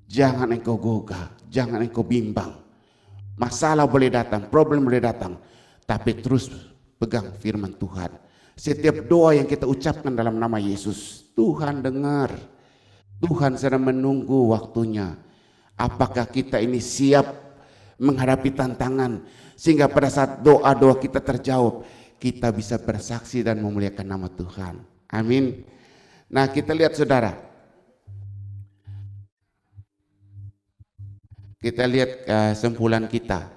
Jangan engkau gogah, jangan engkau bimbang. Masalah boleh datang, problem boleh datang, tapi terus pegang firman Tuhan. Setiap doa yang kita ucapkan dalam nama Yesus, Tuhan dengar. Tuhan sedang menunggu waktunya. Apakah kita ini siap menghadapi tantangan, sehingga pada saat doa-doa kita terjawab, kita bisa bersaksi dan memuliakan nama Tuhan. Amin. Nah, kita lihat saudara, kita lihat kesimpulan kita.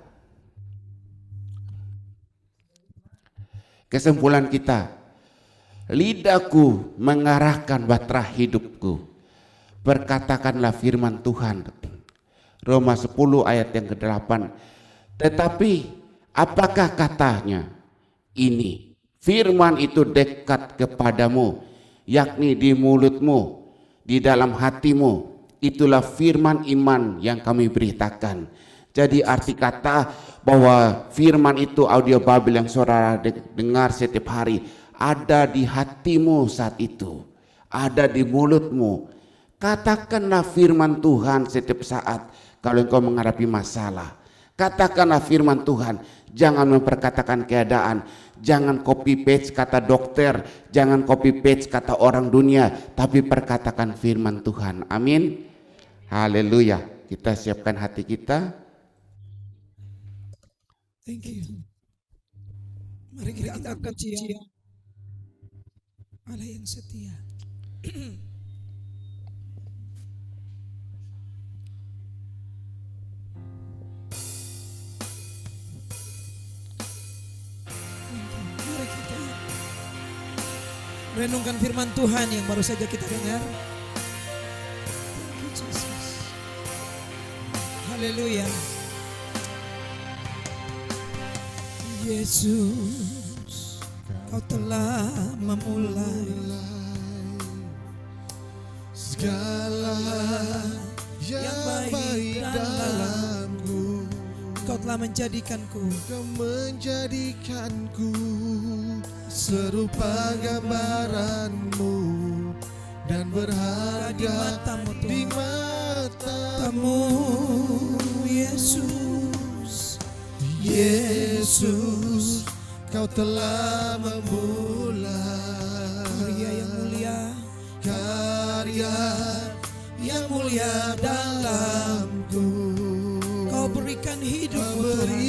Kesimpulan kita, lidahku mengarahkan bahtera hidupku. Berkatakanlah firman Tuhan. Roma 10 ayat yang ke-8. Tetapi apakah katanya? Ini firman itu dekat kepadamu, yakni di mulutmu, di dalam hatimu. Itulah firman iman yang kami beritakan. Jadi arti kata bahwa firman itu audio Babel yang saudara dengar setiap hari ada di hatimu saat itu, ada di mulutmu. Katakanlah firman Tuhan setiap saat kalau engkau menghadapi masalah. Katakanlah firman Tuhan, jangan memperkatakan keadaan, jangan copy paste kata dokter, jangan copy paste kata orang dunia, tapi perkatakan firman Tuhan. Amin. Haleluya. Kita siapkan hati kita. Thank you. Mari kita angkat dia. Allah yang setia. Mari kita renungkan firman Tuhan yang baru saja kita dengar. Haleluya. Yesus, Kau telah memulai segala yang baik dalamku. Kau telah menjadikanku serupa gambaranmu dan berharga di matamu. Yesus, Kau telah memulai karya yang mulia dalamku. Kau berikan hidupmu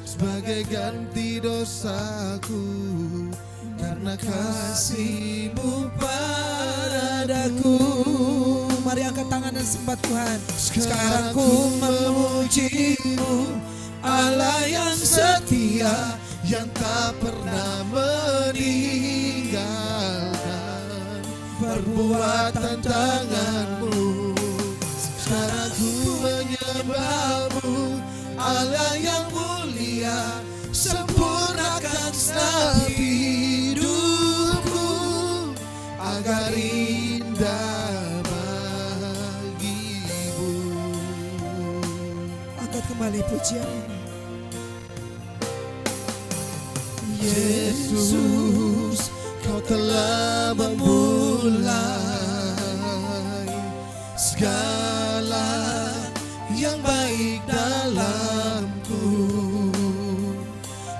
sebagai ganti dosaku, karena kasih-Mu padaku. Mari angkat tangan dan sembah Tuhan. Sekarang ku memuji-Mu, Allah yang setia, yang tak pernah meninggalkan perbuatan tangan-Mu. Sekarang ku menyembah-Mu, Allah yang mulia, sempurnakan setiap hidupku agar indah bagimu. Angkat kembali pujian ini. Yesus, Kau telah memulai segala yang baik dalamku.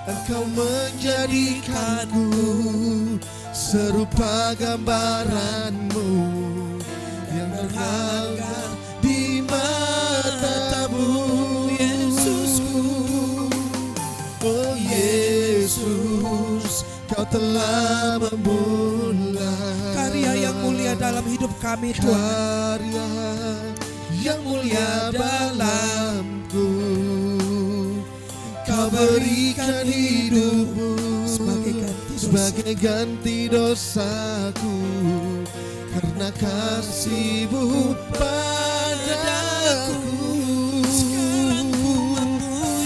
Engkau menjadikanku serupa gambaran-Mu yang berharga di mata-Mu, Yesusku. Oh Yesus, Kau telah memulai karya yang mulia dalam hidup kami, Tuhan. Karya yang mulia dalamku. Kau berikan hidup-Mu sebagai ganti dosaku, karena kasih-Mu padaku.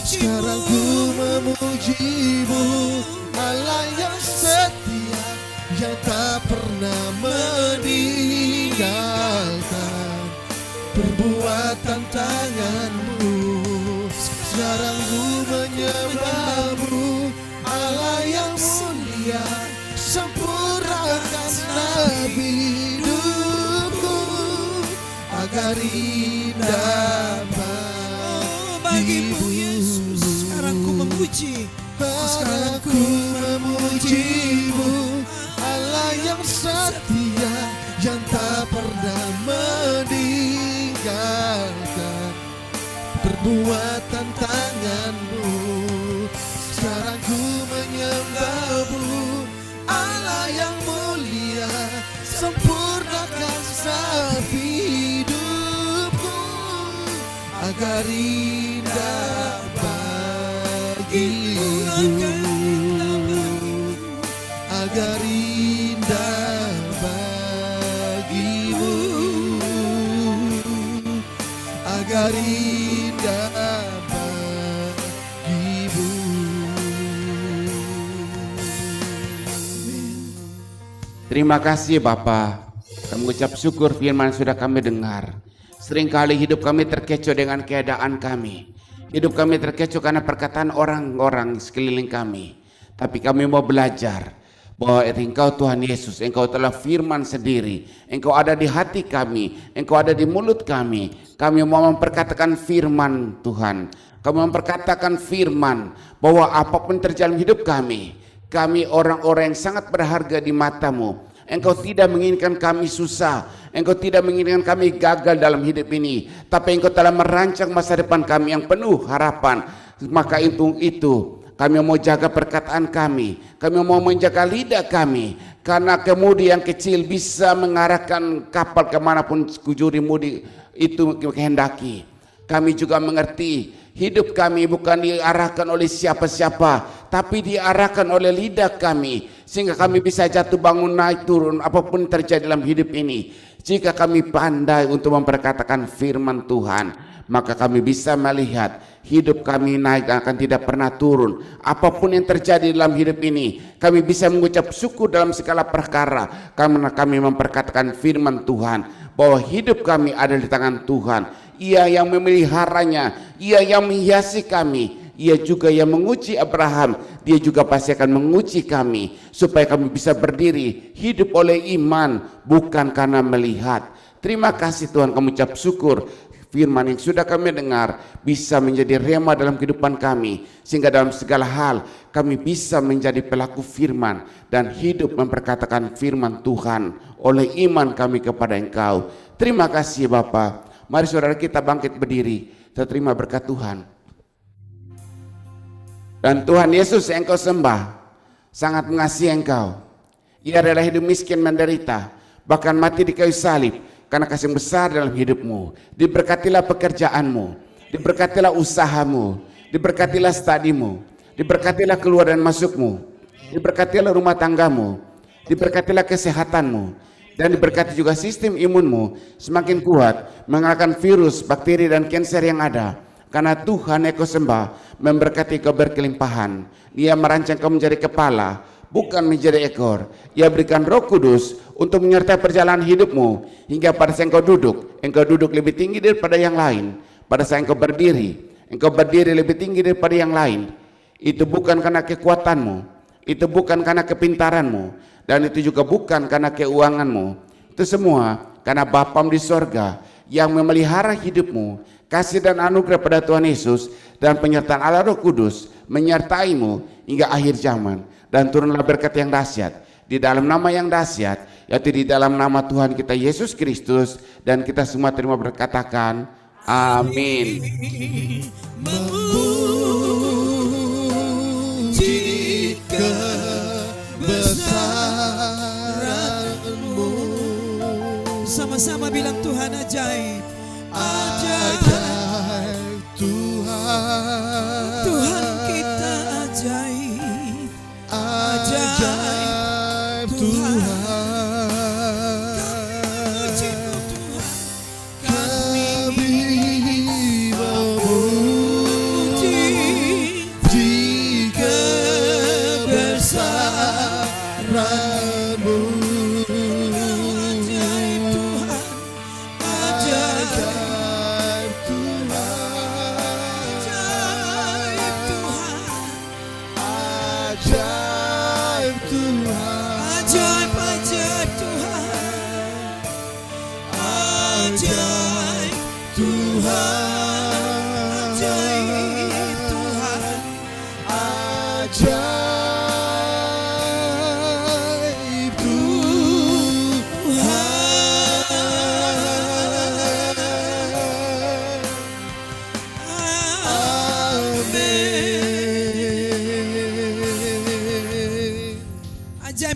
Sekarang ku memuji-Mu, Allah yang setia, yang tak pernah meninggalkan perbuatan tangan-Mu. Sekarang ku menyembah-Mu, Allah yang mulia, sempurnakanlah hidupku agar indah bagimu, Yesus. Sekarang ku memuji, sekarang ku memuji-Mu, Allah yang setia, yang tak pernah meninggalkan perbuatan tangan-Mu. Sekarang ku menyembah-Mu, Allah yang mulia, sempurnakan setiap hidupku agar indah bagimu, agar indah bagimu, agar indah bagimu. Terima kasih Bapa. Kami mengucap syukur firman sudah kami dengar. Seringkali hidup kami terkecoh dengan keadaan kami. Hidup kami terkecoh karena perkataan orang-orang sekeliling kami. Tapi kami mau belajar bahwa Engkau Tuhan Yesus, Engkau telah firman sendiri. Engkau ada di hati kami, Engkau ada di mulut kami. Kami mau memperkatakan firman Tuhan. Kami memperkatakan firman bahwa apapun terjadi dalam hidup kami, kami orang-orang yang sangat berharga di mata-Mu. Engkau tidak menginginkan kami susah, Engkau tidak menginginkan kami gagal dalam hidup ini, tapi Engkau telah merancang masa depan kami yang penuh harapan. Maka itu kami mau jaga perkataan kami mau menjaga lidah kami, karena kemudi yang kecil bisa mengarahkan kapal kemanapun kujurimu itu kehendaki. Kami juga mengerti hidup kami bukan diarahkan oleh siapa-siapa, tapi diarahkan oleh lidah kami, sehingga kami bisa jatuh bangun naik turun apapun terjadi dalam hidup ini. Jika kami pandai untuk memperkatakan firman Tuhan, maka kami bisa melihat hidup kami naik dan akan tidak pernah turun. Apapun yang terjadi dalam hidup ini, kami bisa mengucap syukur dalam segala perkara, karena kami memperkatakan firman Tuhan bahwa hidup kami ada di tangan Tuhan. Ia yang memeliharanya, Ia yang menghiasi kami, Ia juga yang menguji Abraham. Dia juga pasti akan menguji kami, supaya kami bisa berdiri hidup oleh iman, bukan karena melihat. Terima kasih Tuhan, kami ucap syukur firman yang sudah kami dengar bisa menjadi rema dalam kehidupan kami, sehingga dalam segala hal kami bisa menjadi pelaku firman dan hidup memperkatakan firman Tuhan oleh iman kami kepada Engkau. Terima kasih Bapa. Mari saudara kita bangkit berdiri, kita terima berkat Tuhan. Dan Tuhan Yesus yang Engkau sembah sangat mengasihi Engkau. Ia adalah hidup miskin menderita, bahkan mati di kayu salib karena kasih besar dalam hidupmu. Diberkatilah pekerjaanmu, diberkatilah usahamu, diberkatilah studimu, diberkatilah keluar dan masukmu, diberkatilah rumah tanggamu, diberkatilah kesehatanmu, dan diberkati juga sistem imunmu semakin kuat mengalahkan virus, bakteri, dan kanker yang ada. Karena Tuhan yang Kau sembah memberkati kau berkelimpahan. Dia merancang kau menjadi kepala, bukan menjadi ekor. Ia berikan Roh Kudus untuk menyertai perjalanan hidupmu, hingga pada saat engkau duduk lebih tinggi daripada yang lain. Pada saat engkau berdiri lebih tinggi daripada yang lain. Itu bukan karena kekuatanmu, Itu bukan karena kepintaranmu, dan itu juga bukan karena keuanganmu. Itu semua karena Bapamu di sorga yang memelihara hidupmu. Kasih dan anugerah pada Tuhan Yesus dan penyertaan Allah Roh Kudus menyertaimu hingga akhir zaman. Dan turunlah berkat yang dahsyat di dalam nama yang dahsyat, yaitu di dalam nama Tuhan kita Yesus Kristus. Dan kita semua terima berkatakan amin. Memuji kebesaran-Mu. Sama-sama bilang Tuhan ajaib. Ajaib Tuhan. Tuhan kita ajaib. Ajaib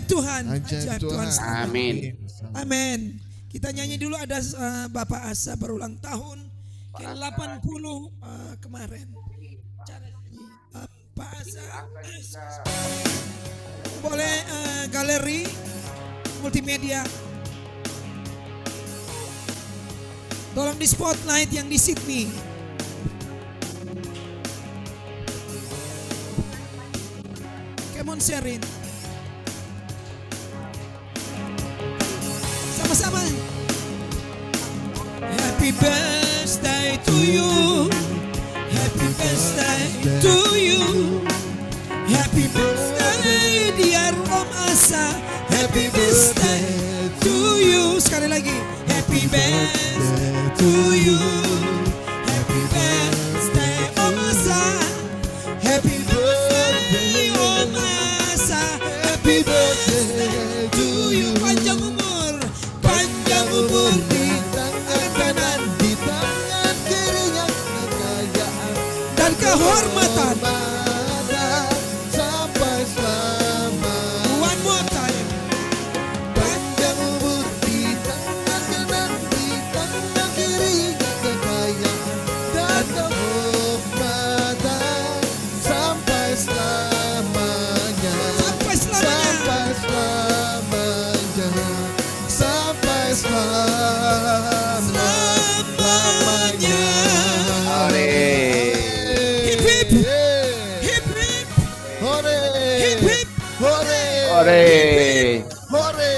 Tuhan. Ajaib Tuhan. Amin. Amin. Kita nyanyi dulu, ada Bapak Asa berulang tahun ke-80 kemarin. Pak Asa boleh galeri multimedia. Tolong di spotlight yang di Sydney. Come on, Sherin. Sama-sama. Happy birthday to you. Happy birthday to you. Happy birthday dear Om Asa. Happy birthday to you. Sekali lagi. Happy birthday to you. Happy birthday Om Asa. Happy birthday Om Asa. Happy birthday to you. Panjang umur di tangan kanan, di tangan kirinya kekayaan dan kehormatan sampai selamanya. One more time. Panjang umur di tangan kanan, di tangan kirinya kekayaan dan kehormatan sampai selamanya. Sampai selamanya. Selamanya. Hore. Hip hip. Hip hip. Hore. Hip hip. Hore. Hore. Hore.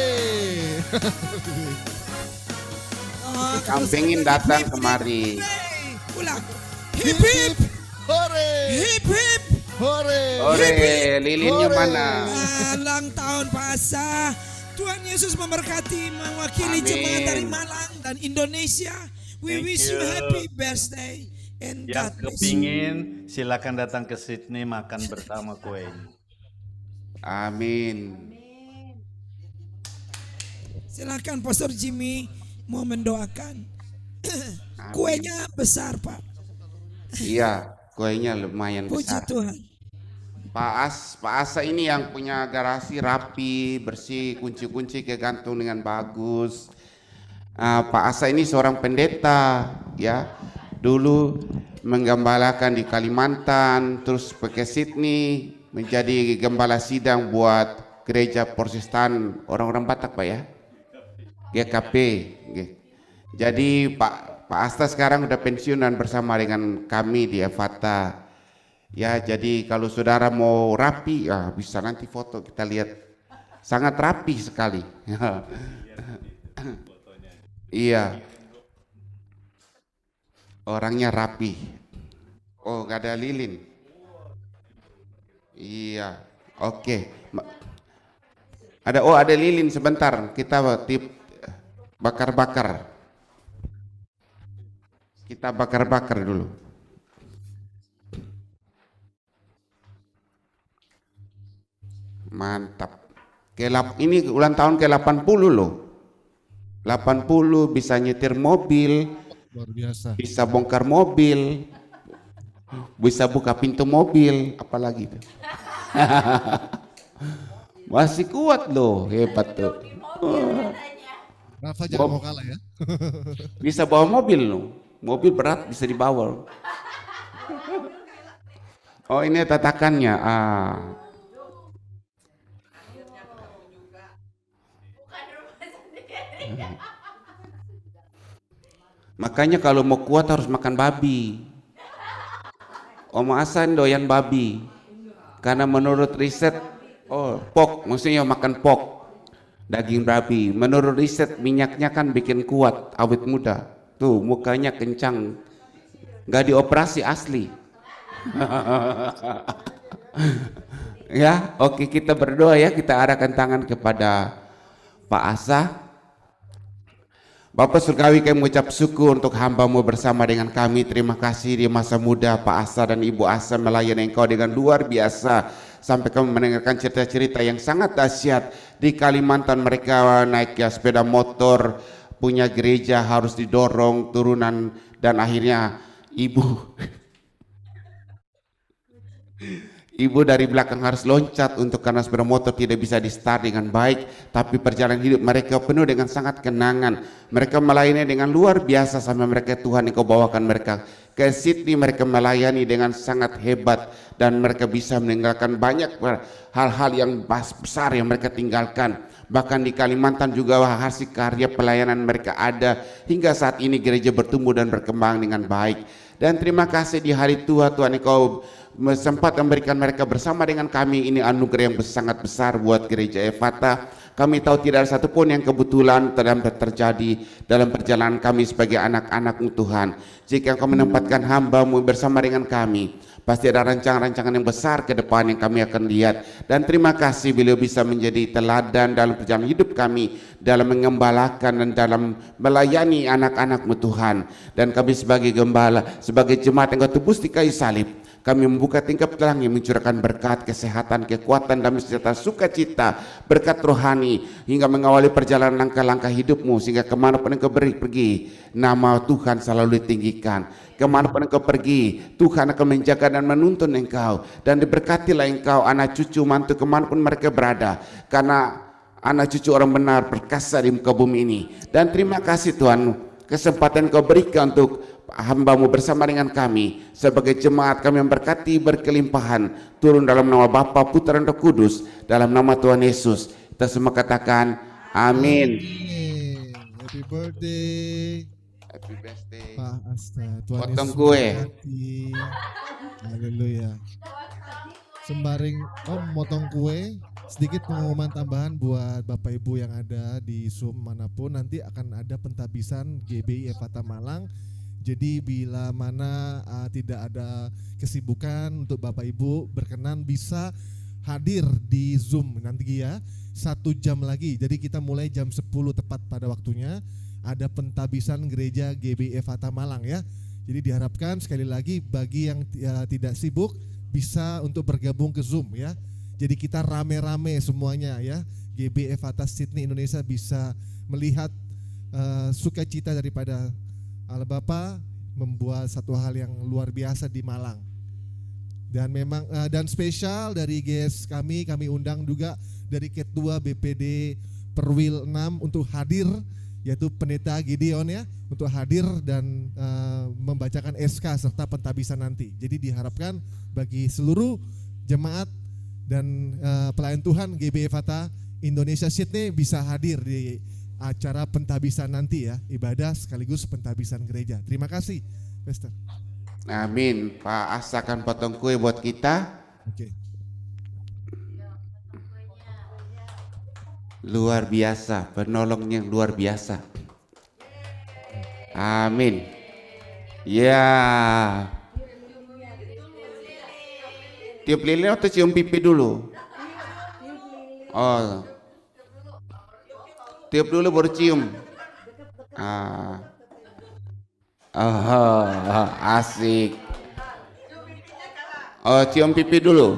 Kampingin datang kemari. Ulang. Hip hip. Hore. Hip hip. Hore. Hore. Lilinnya mana? Ulang tahun Pak Asa. Tuhan Yesus memberkati, mewakili jemaat dari Malang dan Indonesia. We wish you happy birthday and Yang God bless you. kepingin silakan datang ke Sydney makan bersama kuenya. Amin. Silakan Pastor Jimmy mau mendoakan. Kuenya besar Pak. Iya, kuenya lumayan Puji besar. Tuhan. Pak Asa ini yang punya garasi rapi, bersih, kunci-kunci kegantung dengan bagus. Pak Asa ini seorang pendeta, ya. Dulu menggembalakan di Kalimantan, terus ke Sydney, menjadi gembala sidang buat gereja Protestan orang-orang Batak, Pak ya. GKP. Jadi Pak Asta sekarang udah pensiunan bersama dengan kami di Efata. Ya, jadi kalau saudara mau rapi, ya bisa nanti foto kita lihat. Sangat rapi sekali. Iya. Orangnya rapi. Oh, gak ada lilin. Iya, Oke. Ada lilin sebentar. Kita bakar-bakar. Kita bakar-bakar dulu. Mantap. Ini ulang tahun ke-80 loh. 80 bisa nyetir mobil. Luar biasa. Bisa bongkar mobil. Bisa buka pintu mobil, apalagi itu. Masih kuat loh, hebat tuh. Rafa jangan mau kalah ya. Bisa bawa mobil loh. Mobil berat bisa dibawa. Oh, ini tatakannya. Makanya kalau mau kuat harus makan babi. Om Hasan doyan babi. Karena menurut riset, pork, maksudnya makan pork, daging babi. Menurut riset minyaknya kan bikin kuat, awet muda. Tuh mukanya kencang, nggak dioperasi asli. Ya, oke, kita berdoa ya, kita arahkan tangan kepada Pak Asa. Bapak Surgawi, kami mengucap syukur untuk hamba-Mu bersama dengan kami. Terima kasih di masa muda Pak Asa dan Ibu Asa melayani Engkau dengan luar biasa. Sampai kami mendengarkan cerita-cerita yang sangat dahsyat. Di Kalimantan mereka naik sepeda motor, punya gereja harus didorong turunan, dan akhirnya ibu dari belakang harus loncat karena sepeda motor tidak bisa di start dengan baik. Tapi perjalanan hidup mereka penuh dengan sangat kenangan. Mereka melayani dengan luar biasa sampai mereka, Tuhan, Engkau bawakan mereka ke Sydney. Mereka melayani dengan sangat hebat dan mereka bisa meninggalkan banyak hal-hal yang besar yang mereka tinggalkan. Bahkan di Kalimantan juga hasil karya pelayanan mereka ada hingga saat ini gereja bertumbuh dan berkembang dengan baik. Dan terima kasih di hari tua, Tuhan, Engkau sempat memberikan mereka bersama dengan kami. Ini anugerah yang sangat besar buat gereja Ephata. Kami tahu tidak ada satupun yang kebetulan terjadi dalam perjalanan kami sebagai anak-anak-Mu, Tuhan. Jika Engkau menempatkan hamba-Mu bersama dengan kami, pasti ada rancangan-rancangan yang besar ke depan yang kami akan lihat. Dan terima kasih beliau bisa menjadi teladan dalam perjalanan hidup kami, dalam mengembalakan dan dalam melayani anak-anak-Mu, Tuhan. Dan kami sebagai gembala, sebagai jemaat yang Kau tebus di kayu salib, kami membuka tingkap telang yang mencurahkan berkat, kesehatan, kekuatan, damai sejahtera, sukacita, berkat rohani, hingga mengawali perjalanan langkah-langkah hidupmu, sehingga kemanapun Engkau pergi, nama Tuhan selalu ditinggikan. Kemanapun Engkau pergi, Tuhan akan menjaga dan menuntun Engkau, dan diberkatilah Engkau, anak cucu, mantu, kemanapun mereka berada, karena anak cucu orang benar perkasa di muka bumi ini. Dan terima kasih Tuhan, kesempatan Engkau berikan untuk hamba-Mu bersama dengan kami sebagai jemaat. Kami memberkati berkelimpahan turun dalam nama Bapa, Putra dan Roh Kudus, dalam nama Tuhan Yesus. Kita semua katakan amin. Happy birthday. Happy birthday Pak Asta. Tuhan potong Yesus kue. Haleluya. Sembari motong kue, sedikit pengumuman tambahan buat Bapak Ibu yang ada di Zoom manapun, nanti akan ada pentabisan GBI Ephata Malang. Jadi bila mana tidak ada kesibukan untuk Bapak Ibu berkenan bisa hadir di Zoom nanti ya 1 jam lagi. Jadi kita mulai jam 10 tepat pada waktunya ada pentabisan gereja GBI Ephata Malang ya. Jadi diharapkan sekali lagi bagi yang tidak sibuk bisa untuk bergabung ke Zoom ya. Jadi kita rame-rame semuanya ya. GBI Ephata Sydney Indonesia bisa melihat sukacita daripada Allah Bapa membuat satu hal yang luar biasa di Malang. Dan memang dan spesial dari guest kami undang juga dari Ketua BPD Perwil 6 untuk hadir, yaitu Pendeta Gideon ya, untuk hadir dan membacakan SK serta pentabisan nanti. Jadi diharapkan bagi seluruh jemaat dan pelayan Tuhan GBI Ephata Indonesia Sydney bisa hadir di acara pentabisan nanti ya, ibadah sekaligus pentabisan gereja. Terima kasih, Pastor. Amin. Pak Asa akan potong kue buat kita. Oke. Luar biasa, penolongnya luar biasa. Amin. Ya. Tiup lilin atau cium pipi dulu? Oh, tiup dulu baru cium. Oh, asik. Oh, cium pipi dulu.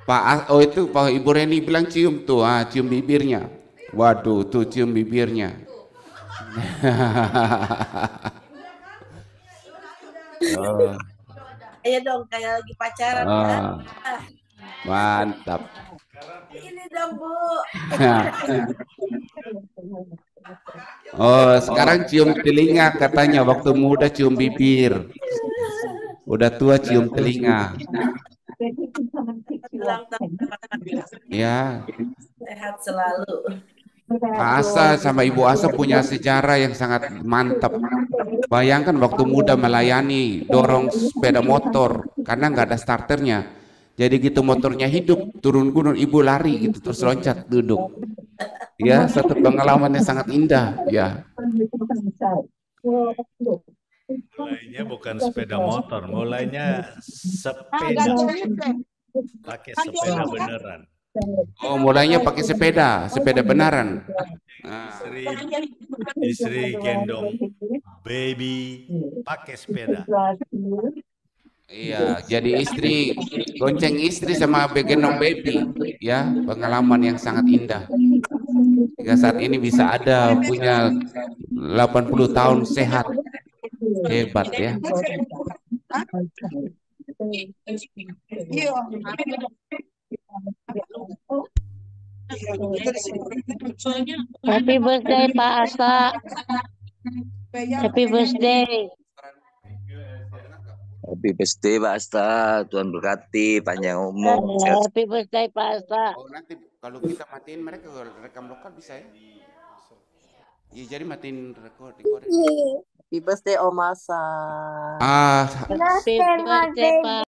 Pak, oh itu Pak Ibu Reni bilang cium tuh, cium bibirnya. Waduh, tuh cium bibirnya. Oh. Ayo dong, kayak lagi pacaran kan? Mantap. Ini dong Bu. Oh, sekarang cium telinga katanya, waktu muda cium bibir. Udah tua cium telinga. Ya. Sehat selalu. Pak Asa sama Ibu Asa punya sejarah yang sangat mantap. Bayangkan waktu muda melayani, dorong sepeda motor karena nggak ada starternya. Jadi gitu motornya hidup, turun gunung ibu lari gitu terus loncat duduk. Ya, satu pengalaman yang sangat indah. Ya. Mulainya bukan sepeda motor, mulainya sepeda. Pakai sepeda beneran. Oh, mulainya pakai sepeda benaran. Istri gendong baby pakai sepeda. Iya, jadi istri gonceng istri sama gendong baby, ya pengalaman yang sangat indah. Hingga saat ini bisa ada punya 80 tahun sehat, hebat ya. Happy birthday Pak Asa. Happy birthday. Happy birthday Pak Asta, Tuhan berkati, panjang umur. Happy birthday Pak Asta. Oh, nanti kalau kita matiin mereka rekam lokal bisa ya? Iya, jadi matiin recording. Happy birthday Om Asa. Happy birthday Pak